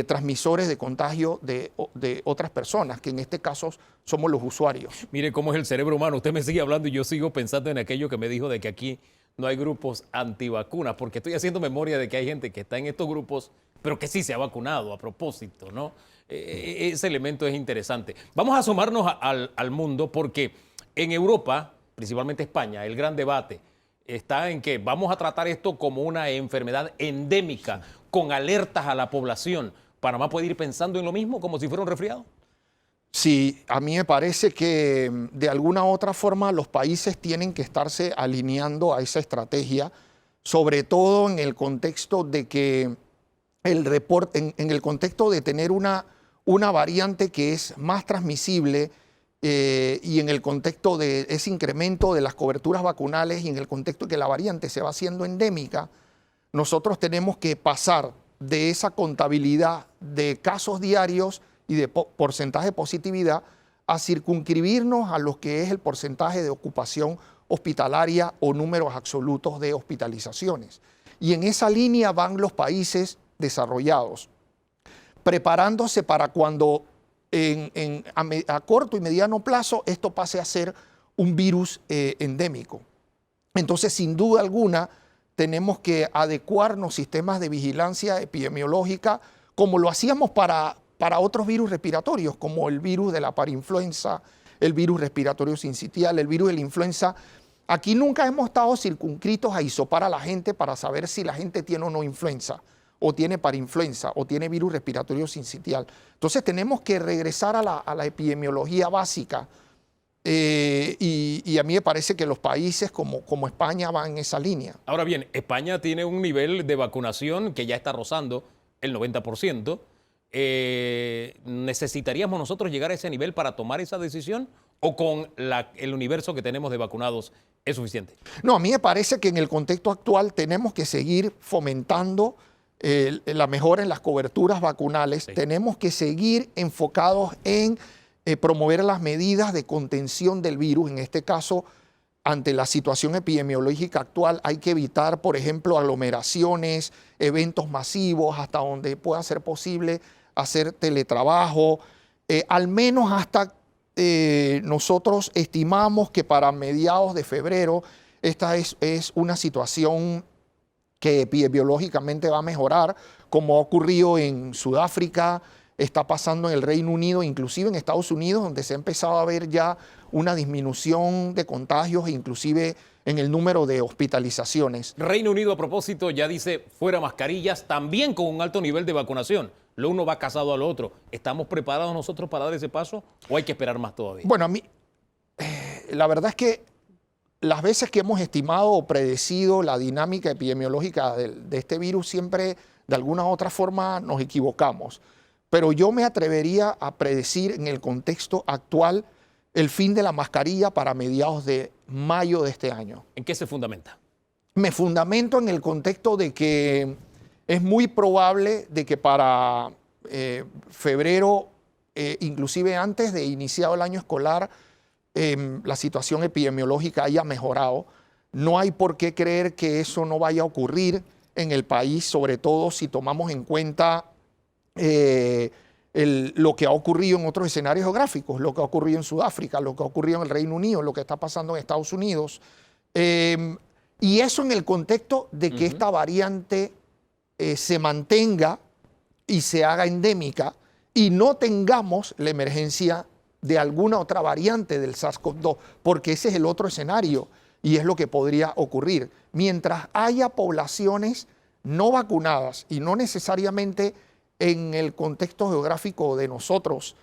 transmisores de contagio de otras personas, que en este caso somos los usuarios. Mire cómo es el cerebro humano. Usted me sigue hablando y yo sigo pensando en aquello que me dijo de que aquí no hay grupos antivacunas, porque estoy haciendo memoria de que hay gente que está en estos grupos, pero que sí se ha vacunado a propósito, ¿no? Ese elemento es interesante. Vamos a asomarnos al mundo, porque en Europa, principalmente España, el gran debate está en que vamos a tratar esto como una enfermedad endémica, con alertas a la población. ¿Panamá puede ir pensando en lo mismo, como si fuera un resfriado? Sí, a mí me parece que de alguna u otra forma los países tienen que estarse alineando a esa estrategia, sobre todo en el contexto de que en el contexto de tener una variante que es más transmisible y en el contexto de ese incremento de las coberturas vacunales y en el contexto de que la variante se va haciendo endémica, nosotros tenemos que pasar de esa contabilidad de casos diarios y de porcentaje de positividad a circunscribirnos a lo que es el porcentaje de ocupación hospitalaria o números absolutos de hospitalizaciones. Y en esa línea van los países desarrollados, preparándose para cuando a corto y mediano plazo esto pase a ser un virus endémico. Entonces, sin duda alguna, tenemos que adecuarnos sistemas de vigilancia epidemiológica como lo hacíamos para otros virus respiratorios, como el virus de la parainfluenza, el virus respiratorio sincitial, el virus de la influenza. Aquí nunca hemos estado circunscritos a hisopar a la gente para saber si la gente tiene o no influenza, o tiene parainfluenza, o tiene virus respiratorio sincitial. Entonces tenemos que regresar a la epidemiología básica y a mí me parece que los países como España van en esa línea. Ahora bien, España tiene un nivel de vacunación que ya está rozando el 90%. ¿Necesitaríamos nosotros llegar a ese nivel para tomar esa decisión o con el universo que tenemos de vacunados es suficiente? No, a mí me parece que en el contexto actual tenemos que seguir fomentando la mejora en las coberturas vacunales. Sí. Tenemos que seguir enfocados en promover las medidas de contención del virus, en este caso ante la situación epidemiológica actual hay que evitar, por ejemplo, aglomeraciones, eventos masivos, hasta donde pueda ser posible hacer teletrabajo, al menos hasta nosotros estimamos que para mediados de febrero esta es una situación que epidemiológicamente va a mejorar, como ha ocurrido en Sudáfrica, está pasando en el Reino Unido, inclusive en Estados Unidos, donde se ha empezado a ver ya una disminución de contagios, inclusive en el número de hospitalizaciones. Reino Unido, a propósito, ya dice fuera mascarillas, también con un alto nivel de vacunación. Lo uno va casado al otro. ¿Estamos preparados nosotros para dar ese paso o hay que esperar más todavía? Bueno, a mí, la verdad es que las veces que hemos estimado o predecido la dinámica epidemiológica de este virus, siempre de alguna u otra forma nos equivocamos. Pero yo me atrevería a predecir en el contexto actual el fin de la mascarilla para mediados de mayo de este año. ¿En qué se fundamenta? Me fundamento en el contexto de que es muy probable de que para febrero, inclusive antes de iniciado el año escolar, la situación epidemiológica haya mejorado. No hay por qué creer que eso no vaya a ocurrir en el país, sobre todo si tomamos en cuenta lo que ha ocurrido en otros escenarios geográficos, lo que ha ocurrido en Sudáfrica, lo que ha ocurrido en el Reino Unido, lo que está pasando en Estados Unidos. Y eso en el contexto de que esta variante se mantenga y se haga endémica y no tengamos la emergencia de alguna otra variante del SARS-CoV-2, porque ese es el otro escenario y es lo que podría ocurrir. Mientras haya poblaciones no vacunadas y no necesariamente en el contexto geográfico de nosotros,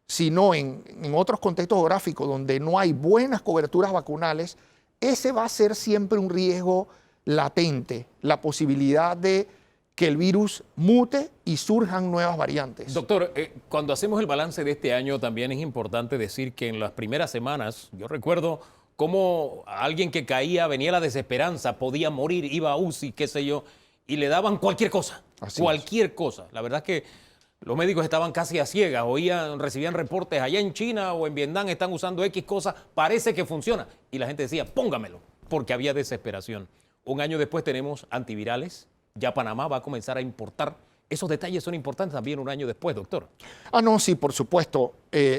sino en otros contextos geográficos donde no hay buenas coberturas vacunales, ese va a ser siempre un riesgo latente, la posibilidad de que el virus mute y surjan nuevas variantes. Doctor, cuando hacemos el balance de este año también es importante decir que en las primeras semanas, yo recuerdo cómo alguien que caía, venía la desesperanza, podía morir, iba a UCI, qué sé yo, y le daban cualquier cosa, cualquier cosa. La verdad es que los médicos estaban casi a ciegas, recibían reportes allá en China o en Vietnam están usando X cosas, parece que funciona. Y la gente decía, póngamelo, porque había desesperación. Un año después tenemos antivirales, ya Panamá va a comenzar a importar. Esos detalles son importantes también un año después, doctor. No, sí, por supuesto.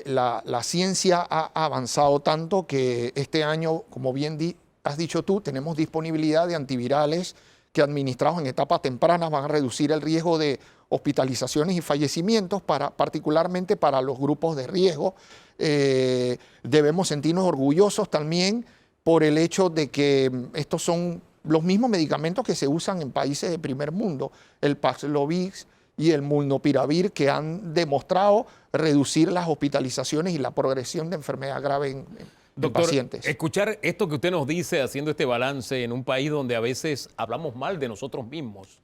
La ciencia ha avanzado tanto que este año, como bien has dicho tú, tenemos disponibilidad de antivirales que administrados en etapas tempranas van a reducir el riesgo de hospitalizaciones y fallecimientos, particularmente para los grupos de riesgo. Debemos sentirnos orgullosos también por el hecho de que estos son los mismos medicamentos que se usan en países de primer mundo, el Paxlovid y el Molnupiravir, que han demostrado reducir las hospitalizaciones y la progresión de enfermedad grave en Doctor, pacientes. Escuchar esto que usted nos dice haciendo este balance en un país donde a veces hablamos mal de nosotros mismos.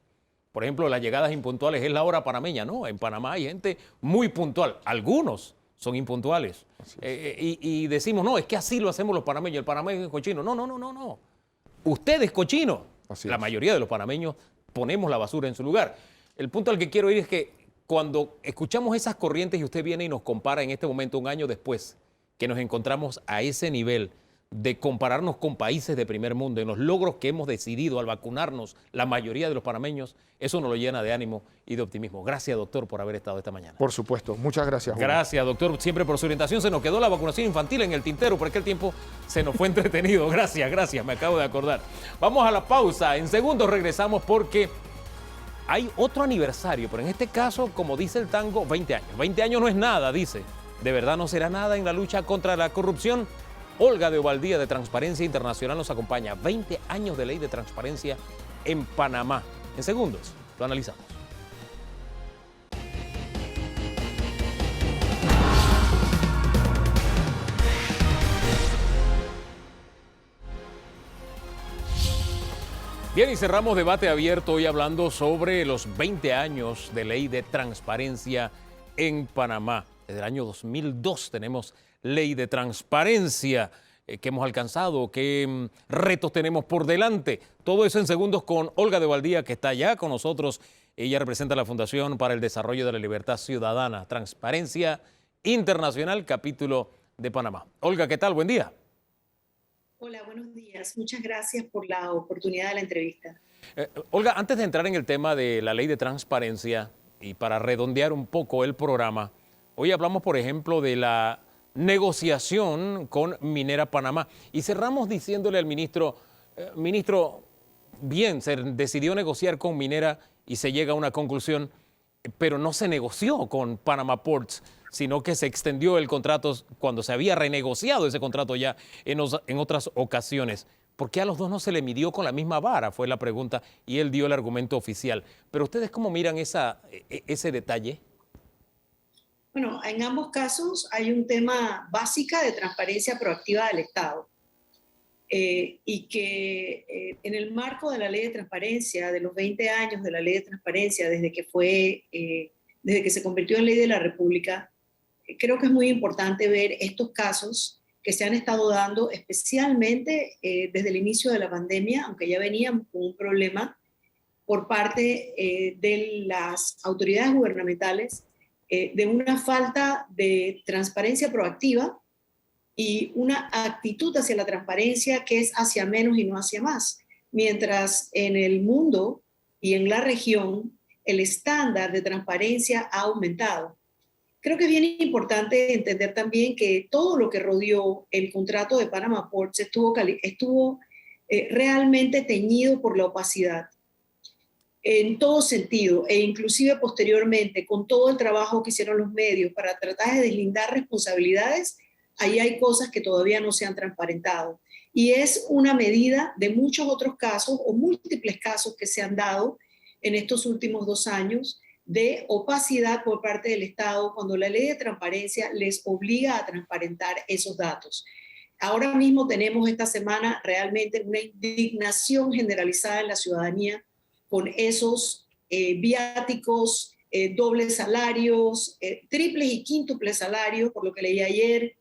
Por ejemplo, las llegadas impuntuales es la hora panameña, ¿no? En Panamá hay gente muy puntual. Algunos son impuntuales. Y decimos, no, es que así lo hacemos los panameños. El panameño es cochino. No. Usted es cochino. La mayoría de los panameños ponemos la basura en su lugar. El punto al que quiero ir es que cuando escuchamos esas corrientes y usted viene y nos compara en este momento, un año después, que nos encontramos a ese nivel de compararnos con países de primer mundo, en los logros que hemos decidido al vacunarnos, la mayoría de los panameños, eso nos lo llena de ánimo y de optimismo. Gracias, doctor, por haber estado esta mañana. Por supuesto. Muchas gracias, Juan. Gracias, doctor, siempre por su orientación. Se nos quedó la vacunación infantil en el tintero, por aquel tiempo se nos fue entretenido. Gracias, me acabo de acordar. Vamos a la pausa. En segundos regresamos porque hay otro aniversario, pero en este caso, como dice el tango, 20 años. 20 años no es nada, dice. ¿De verdad no será nada en la lucha contra la corrupción? Olga de Ovaldía, de Transparencia Internacional, nos acompaña. 20 años de ley de transparencia en Panamá. En segundos, lo analizamos. Bien, y cerramos debate abierto hoy hablando sobre los 20 años de ley de transparencia en Panamá. Desde el año 2002 tenemos ley de transparencia que hemos alcanzado, qué retos tenemos por delante. Todo eso en segundos con Olga de Ovaldía, que está ya con nosotros. Ella representa la Fundación para el Desarrollo de la Libertad Ciudadana, Transparencia Internacional, capítulo de Panamá. Olga, ¿qué tal? Buen día. Hola, buenos días. Muchas gracias por la oportunidad de la entrevista. Olga, antes de entrar en el tema de la ley de transparencia y para redondear un poco el programa, hoy hablamos, por ejemplo, de la negociación con Minera Panamá y cerramos diciéndole al ministro, ministro, bien, se decidió negociar con Minera y se llega a una conclusión, pero no se negoció con Panama Ports, sino que se extendió el contrato cuando se había renegociado ese contrato ya en otras ocasiones. ¿Por qué a los dos no se le midió con la misma vara? Fue la pregunta y él dio el argumento oficial. Pero ¿ustedes cómo miran ese detalle? Bueno, en ambos casos hay un tema básico de transparencia proactiva del Estado. Y que en el marco de la ley de transparencia, de los 20 años de la ley de transparencia, desde que se convirtió en ley de la República, creo que es muy importante ver estos casos que se han estado dando, especialmente desde el inicio de la pandemia, aunque ya veníamos con un problema por parte de las autoridades gubernamentales, de una falta de transparencia proactiva y una actitud hacia la transparencia que es hacia menos y no hacia más. Mientras en el mundo y en la región el estándar de transparencia ha aumentado. Creo que es bien importante entender también que todo lo que rodeó el contrato de Panama Ports estuvo realmente teñido por la opacidad en todo sentido, e inclusive posteriormente con todo el trabajo que hicieron los medios para tratar de deslindar responsabilidades. Ahí hay cosas que todavía no se han transparentado. Y es una medida de muchos otros casos o múltiples casos que se han dado en estos últimos 2 años de opacidad por parte del Estado cuando la ley de transparencia les obliga a transparentar esos datos. Ahora mismo tenemos esta semana realmente una indignación generalizada en la ciudadanía con esos viáticos, dobles salarios, triples y quíntuples salarios, por lo que leí ayer,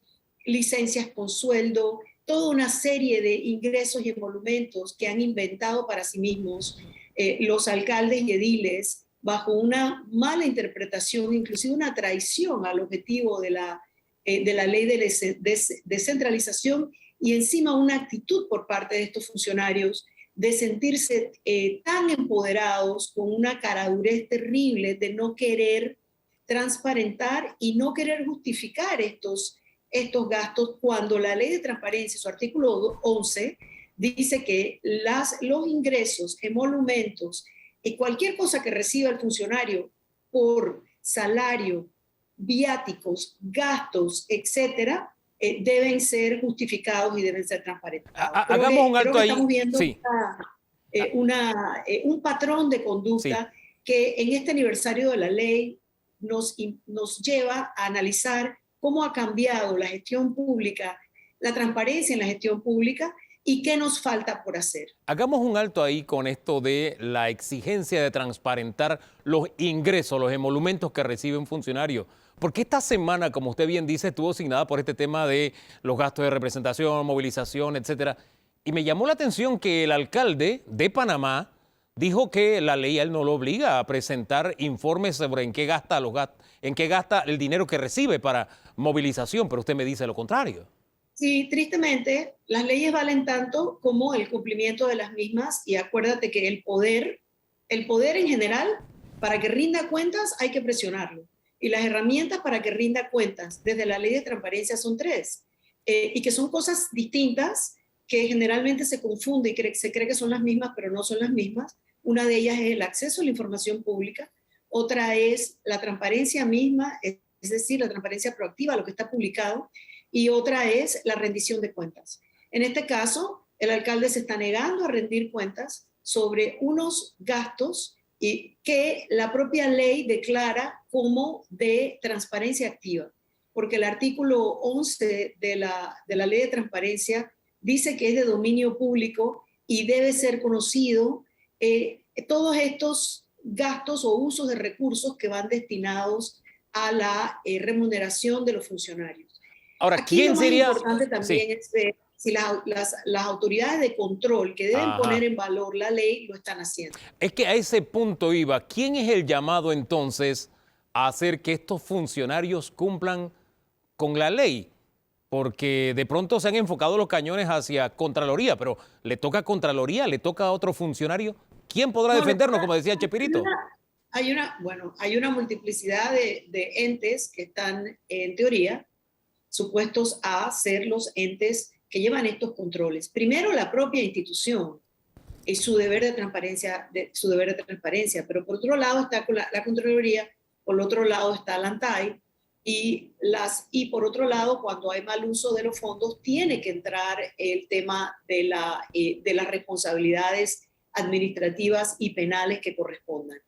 licencias con sueldo, toda una serie de ingresos y emolumentos que han inventado para sí mismos los alcaldes y ediles bajo una mala interpretación, inclusive una traición al objetivo de la ley de descentralización y encima una actitud por parte de estos funcionarios de sentirse tan empoderados con una caradurez terrible de no querer transparentar y no querer justificar estos gastos cuando la ley de transparencia, su artículo 11, dice que los ingresos, emolumentos y cualquier cosa que reciba el funcionario por salario, viáticos, gastos, etcétera, deben ser justificados y deben ser transparentados. Hagamos un alto ahí. Estamos viendo sí. un patrón de conducta que en este aniversario de la ley nos lleva a analizar cómo ha cambiado la gestión pública, la transparencia en la gestión pública y qué nos falta por hacer. Hagamos un alto ahí con esto de la exigencia de transparentar los ingresos, los emolumentos que recibe un funcionario. Porque esta semana, como usted bien dice, estuvo asignada por este tema de los gastos de representación, movilización, etcétera. Y me llamó la atención que el alcalde de Panamá dijo que la ley a él no lo obliga a presentar informes sobre en qué gasta el dinero que recibe para movilización, pero usted me dice lo contrario. Sí, tristemente, las leyes valen tanto como el cumplimiento de las mismas y acuérdate que el poder en general, para que rinda cuentas hay que presionarlo. Y las herramientas para que rinda cuentas desde la ley de transparencia son 3 y que son cosas distintas que generalmente se confunde y se cree que son las mismas, pero no son las mismas. Una de ellas es el acceso a la información pública, otra es la transparencia misma, es decir, la transparencia proactiva, lo que está publicado, y otra es la rendición de cuentas. En este caso, el alcalde se está negando a rendir cuentas sobre unos gastos y que la propia ley declara como de transparencia activa, porque el artículo 11 de la ley de transparencia dice que es de dominio público y debe ser conocido todos estos gastos o usos de recursos que van destinados a la remuneración de los funcionarios. Ahora, aquí ¿quién lo más sería? importante también es ver si las autoridades de control que deben poner en valor la ley lo están haciendo. Es que a ese punto iba. ¿Quién es el llamado entonces a hacer que estos funcionarios cumplan con la ley? porque de pronto se han enfocado los cañones hacia Contraloría, pero le toca a Contraloría, le toca a otro funcionario. ¿Quién podrá defendernos, como decía Chespirito? Hay una multiplicidad de entes que están, en teoría, supuestos a ser los entes que llevan estos controles. Primero, la propia institución y su deber de transparencia, pero por otro lado está la Contraloría, por otro lado está la ANTAI, y por otro lado, cuando hay mal uso de los fondos, tiene que entrar el tema de las responsabilidades administrativas y penales que correspondan.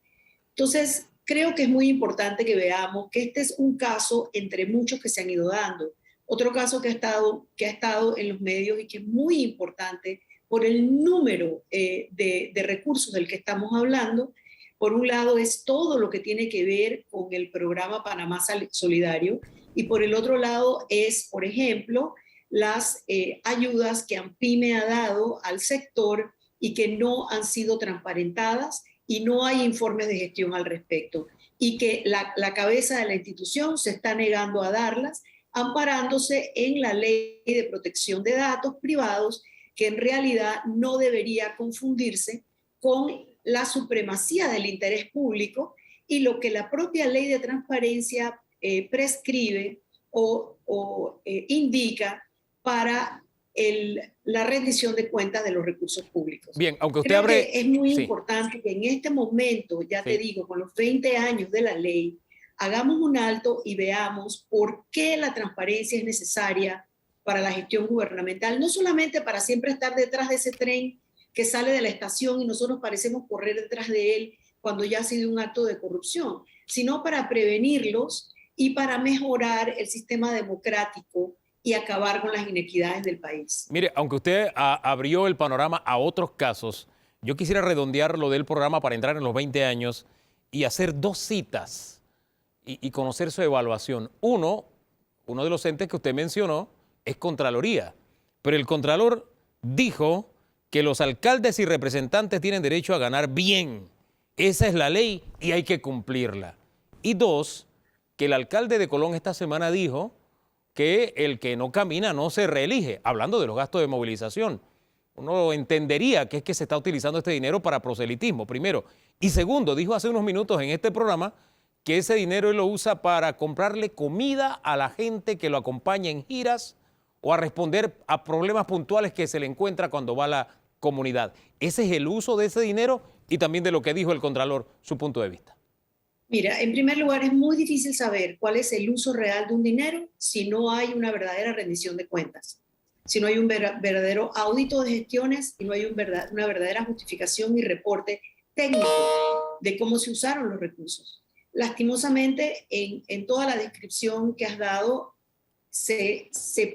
Entonces, creo que es muy importante que veamos que este es un caso entre muchos que se han ido dando. Otro caso que ha estado en los medios y que es muy importante por el número de recursos del que estamos hablando. Por un lado es todo lo que tiene que ver con el programa Panamá Solidario, y por el otro lado es, por ejemplo, las ayudas que ANPYME ha dado al sector y que no han sido transparentadas y no hay informes de gestión al respecto, y que la cabeza de la institución se está negando a darlas, amparándose en la Ley de Protección de Datos Privados, que en realidad no debería confundirse con la supremacía del interés público y lo que la propia Ley de Transparencia prescribe o indica para la rendición de cuentas de los recursos públicos. Bien, aunque usted Creo abre... que es muy importante que en este momento, ya te digo, con los 20 años de la ley, hagamos un alto y veamos por qué la transparencia es necesaria para la gestión gubernamental, no solamente para siempre estar detrás de ese tren que sale de la estación y nosotros parecemos correr detrás de él cuando ya ha sido un acto de corrupción, sino para prevenirlos y para mejorar el sistema democrático y acabar con las inequidades del país. Mire, aunque usted abrió el panorama a otros casos, yo quisiera redondear lo del programa para entrar en los 20 años y hacer dos citas y conocer su evaluación. Uno de los entes que usted mencionó es Contraloría, pero el Contralor dijo que los alcaldes y representantes tienen derecho a ganar bien. Esa es la ley y hay que cumplirla. Y dos, que el alcalde de Colón esta semana dijo que el que no camina no se reelige, hablando de los gastos de movilización. Uno entendería que es que se está utilizando este dinero para proselitismo, primero. Y segundo, dijo hace unos minutos en este programa que ese dinero él lo usa para comprarle comida a la gente que lo acompaña en giras o a responder a problemas puntuales que se le encuentra cuando va a la comunidad. Ese es el uso de ese dinero y también de lo que dijo el Contralor, su punto de vista. Mira, en primer lugar, es muy difícil saber cuál es el uso real de un dinero si no hay una verdadera rendición de cuentas, si no hay un verdadero audito de gestiones y no hay una verdadera justificación y reporte técnico de cómo se usaron los recursos. Lastimosamente, en toda la descripción que has dado, se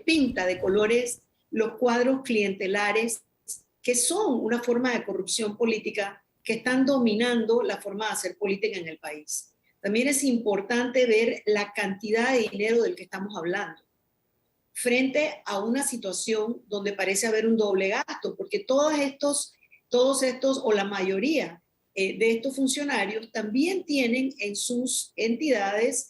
pinta de colores los cuadros clientelares que son una forma de corrupción política que están dominando la forma de hacer política en el país. También es importante ver la cantidad de dinero del que estamos hablando, frente a una situación donde parece haber un doble gasto, porque todos estos, o la mayoría de estos funcionarios también tienen en sus entidades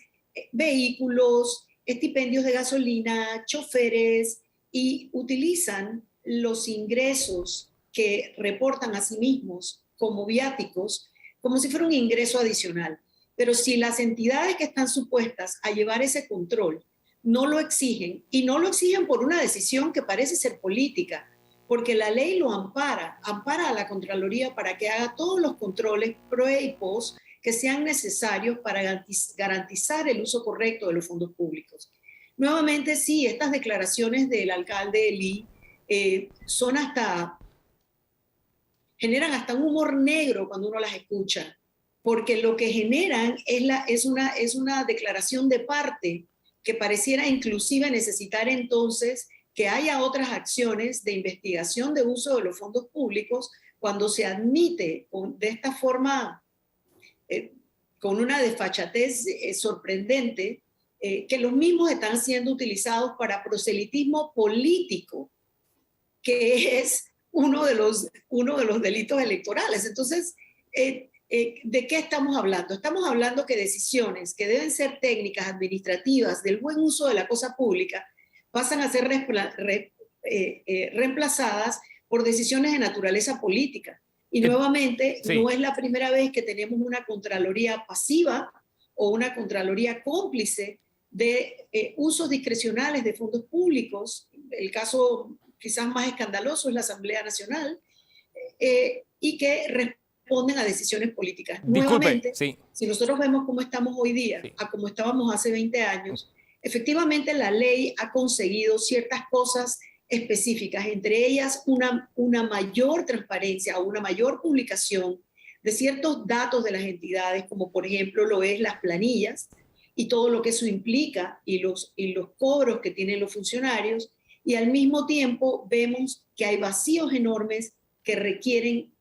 vehículos, estipendios de gasolina, choferes, y utilizan los ingresos que reportan a sí mismos como viáticos, como si fuera un ingreso adicional. Pero si las entidades que están supuestas a llevar ese control no lo exigen, y no lo exigen por una decisión que parece ser política, porque la ley lo ampara a la Contraloría para que haga todos los controles pre y post que sean necesarios para garantizar el uso correcto de los fondos públicos. Nuevamente, sí, estas declaraciones del alcalde Ely generan hasta un humor negro cuando uno las escucha, porque lo que generan es una declaración de parte que pareciera inclusive necesitar entonces que haya otras acciones de investigación de uso de los fondos públicos cuando se admite de esta forma, con una desfachatez sorprendente, que los mismos están siendo utilizados para proselitismo político, que es uno de los delitos electorales. Entonces, ¿de qué estamos hablando? Estamos hablando que decisiones que deben ser técnicas, administrativas, del buen uso de la cosa pública, pasan a ser reemplazadas por decisiones de naturaleza política. Y nuevamente, sí, no es la primera vez que tenemos una Contraloría pasiva o una Contraloría cómplice de usos discrecionales de fondos públicos. El caso quizás más escandaloso es la Asamblea Nacional, y que responden a decisiones políticas. Disculpe, Nuevamente, sí. si nosotros vemos cómo estamos hoy día, Sí. a cómo estábamos hace 20 años, efectivamente la ley ha conseguido ciertas cosas específicas, entre ellas una mayor transparencia o una mayor publicación de ciertos datos de las entidades, como por ejemplo lo es las planillas y todo lo que eso implica y los cobros que tienen los funcionarios, y al mismo tiempo vemos que hay vacíos enormes que requieren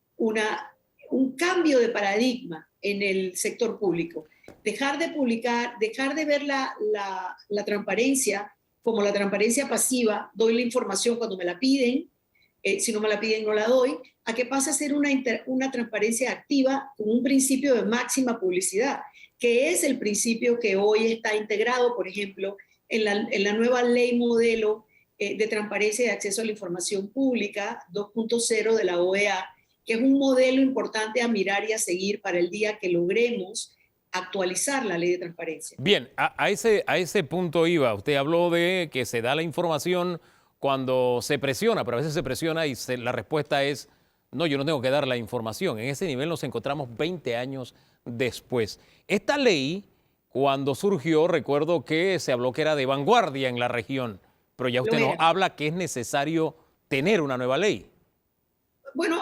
un cambio de paradigma en el sector público. Dejar de publicar, dejar de ver la transparencia como la transparencia pasiva, doy la información cuando me la piden, si no me la piden no la doy, a que pase a ser una transparencia activa con un principio de máxima publicidad, que es el principio que hoy está integrado, por ejemplo, en la nueva ley modelo de transparencia y acceso a la información pública 2.0 de la OEA, que es un modelo importante a mirar y a seguir para el día que logremos actualizar la ley de transparencia. Bien, a ese punto iba. Usted habló de que se da la información cuando se presiona, pero a veces se presiona y la respuesta es, no, yo no tengo que dar la información. En ese nivel nos encontramos 20 años después. Esta ley, cuando surgió, recuerdo que se habló que era de vanguardia en la región, pero ya usted nos habla que es necesario tener una nueva ley. Bueno,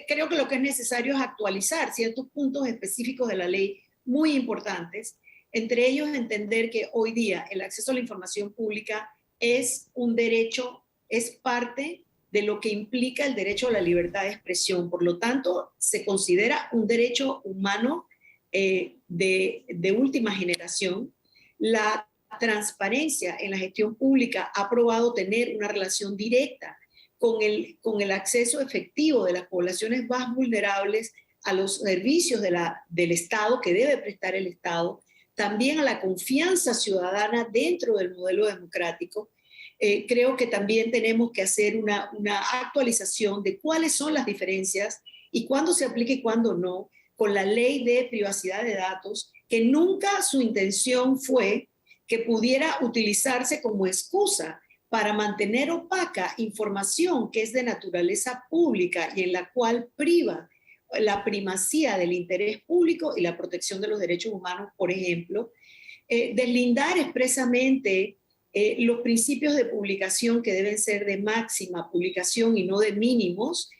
creo que lo que es necesario es actualizar ciertos puntos específicos de la ley muy importantes, entre ellos entender que hoy día el acceso a la información pública es un derecho, es parte de lo que implica el derecho a la libertad de expresión. Por lo tanto, se considera un derecho humano de última generación. La transparencia en la gestión pública ha probado tener una relación directa con el acceso efectivo de las poblaciones más vulnerables a los servicios del Estado que debe prestar el Estado, también a la confianza ciudadana dentro del modelo democrático. Creo que también tenemos que hacer una actualización de cuáles son las diferencias y cuándo se aplica y cuándo no, con la ley de privacidad de datos, que nunca su intención fue que pudiera utilizarse como excusa para mantener opaca información que es de naturaleza pública y en la cual priva la primacía del interés público y la protección de los derechos humanos, por ejemplo. Deslindar expresamente los principios de publicación que deben ser de máxima publicación y no de mínimos,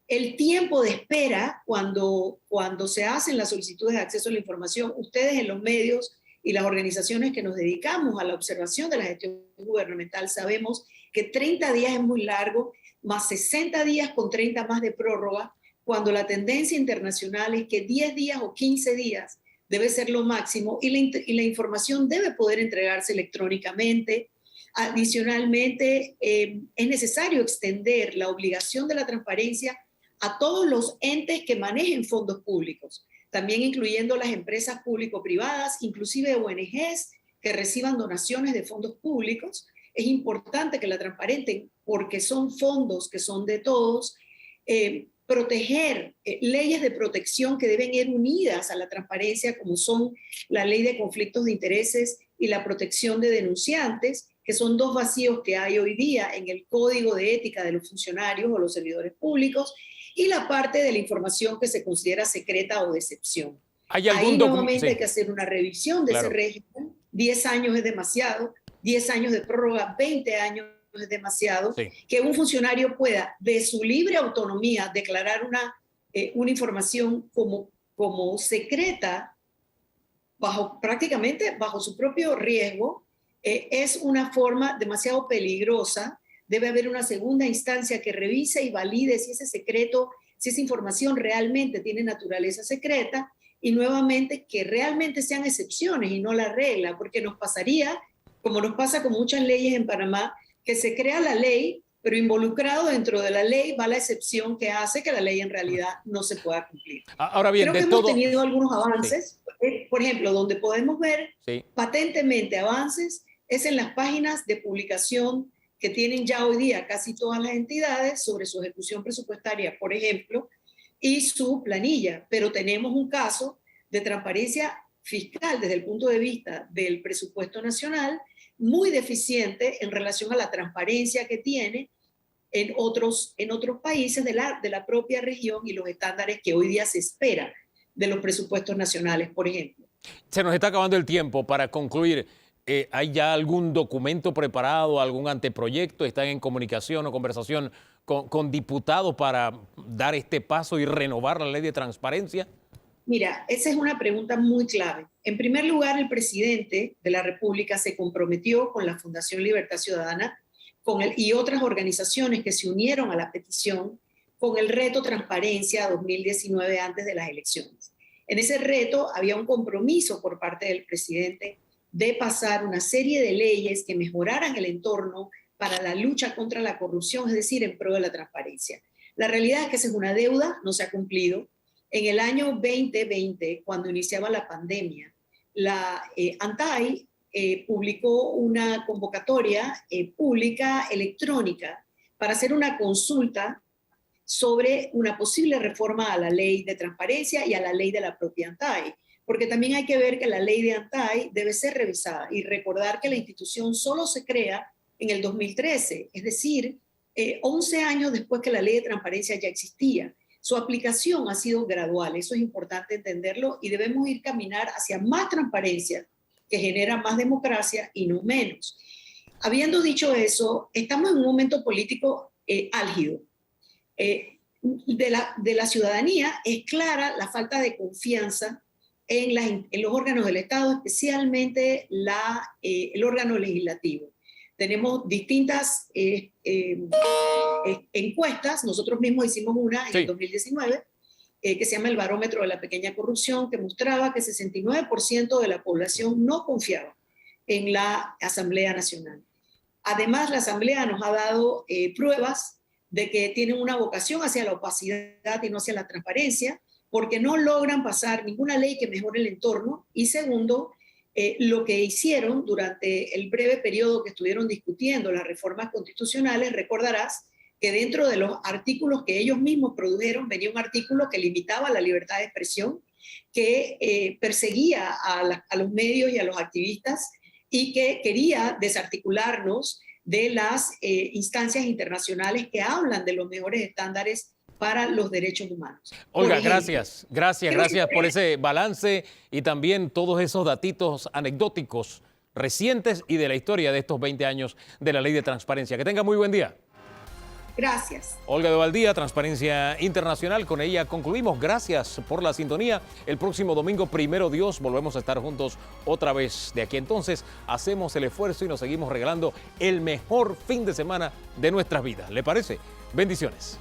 el tiempo de espera cuando se hacen las solicitudes de acceso a la información. Ustedes en los medios y las organizaciones que nos dedicamos a la observación de la gestión gubernamental sabemos que 30 días es muy largo, más 60 días con 30 más de prórroga, cuando la tendencia internacional es que 10 días o 15 días debe ser lo máximo y la información debe poder entregarse electrónicamente. Adicionalmente, es necesario extender la obligación de la transparencia a todos los entes que manejen fondos públicos, también incluyendo las empresas público-privadas, inclusive ONGs que reciban donaciones de fondos públicos. Es importante que la transparenten porque son fondos que son de todos. Proteger leyes de protección que deben ir unidas a la transparencia, como son la ley de conflictos de intereses y la protección de denunciantes, que son dos vacíos que hay hoy día en el código de ética de los funcionarios o los servidores públicos, y la parte de la información que se considera secreta o de excepción. ¿Hay algún Ahí nuevamente sí. hay que hacer una revisión de ese régimen. 10 años es demasiado, 10 años de prórroga, 20 años es demasiado. Sí. Que un funcionario pueda, de su libre autonomía, declarar una información como secreta, prácticamente bajo su propio riesgo, es una forma demasiado peligrosa. Debe haber una segunda instancia que revise y valide si ese secreto, si esa información realmente tiene naturaleza secreta, y nuevamente que realmente sean excepciones y no la regla, porque nos pasaría, como nos pasa con muchas leyes en Panamá, que se crea la ley, pero involucrado dentro de la ley va la excepción que hace que la ley en realidad no se pueda cumplir. Ahora bien, creo que hemos tenido algunos avances, por ejemplo, donde podemos ver patentemente avances es en las páginas de publicación que tienen ya hoy día casi todas las entidades sobre su ejecución presupuestaria, por ejemplo, y su planilla. Pero tenemos un caso de transparencia fiscal desde el punto de vista del presupuesto nacional muy deficiente en relación a la transparencia que tiene en otros países de la propia región y los estándares que hoy día se espera de los presupuestos nacionales, por ejemplo. Se nos está acabando el tiempo. Para concluir, ¿hay ya algún documento preparado, algún anteproyecto? ¿Están en comunicación o conversación con diputados para dar este paso y renovar la ley de transparencia? Mira, esa es una pregunta muy clave. En primer lugar, el presidente de la República se comprometió con la Fundación Libertad Ciudadana y otras organizaciones que se unieron a la petición con el reto Transparencia 2019 antes de las elecciones. En ese reto había un compromiso por parte del presidente de pasar una serie de leyes que mejoraran el entorno para la lucha contra la corrupción, es decir, en pro de la transparencia. La realidad es que esa es una deuda, no se ha cumplido. En el año 2020, cuando iniciaba la pandemia, la ANTAI publicó una convocatoria pública electrónica para hacer una consulta sobre una posible reforma a la ley de transparencia y a la ley de la propia ANTAI, porque también hay que ver que la ley de ANTAI debe ser revisada y recordar que la institución solo se crea en el 2013, es decir, 11 años después que la ley de transparencia ya existía. Su aplicación ha sido gradual, eso es importante entenderlo, y debemos ir caminar hacia más transparencia que genera más democracia y no menos. Habiendo dicho eso, estamos en un momento político álgido. De la ciudadanía es clara la falta de confianza en los órganos del Estado, especialmente el órgano legislativo. Tenemos distintas encuestas, nosotros mismos hicimos una en el 2019, que se llama el Barómetro de la Pequeña Corrupción, que mostraba que 69% de la población no confiaba en la Asamblea Nacional. Además, la Asamblea nos ha dado pruebas de que tienen una vocación hacia la opacidad y no hacia la transparencia, porque no logran pasar ninguna ley que mejore el entorno. Y segundo, lo que hicieron durante el breve periodo que estuvieron discutiendo las reformas constitucionales, recordarás que dentro de los artículos que ellos mismos produjeron venía un artículo que limitaba la libertad de expresión, que perseguía a los medios y a los activistas y que quería desarticularnos de las instancias internacionales que hablan de los mejores estándares para los derechos humanos. Olga, gracias por ese balance y también todos esos datitos anecdóticos recientes y de la historia de estos 20 años de la Ley de Transparencia. Que tenga muy buen día. Gracias. Olga de Valdía, Transparencia Internacional. Con ella concluimos. Gracias por la sintonía. El próximo domingo, primero Dios, volvemos a estar juntos otra vez. De aquí entonces hacemos el esfuerzo y nos seguimos regalando el mejor fin de semana de nuestras vidas. ¿Le parece? Bendiciones.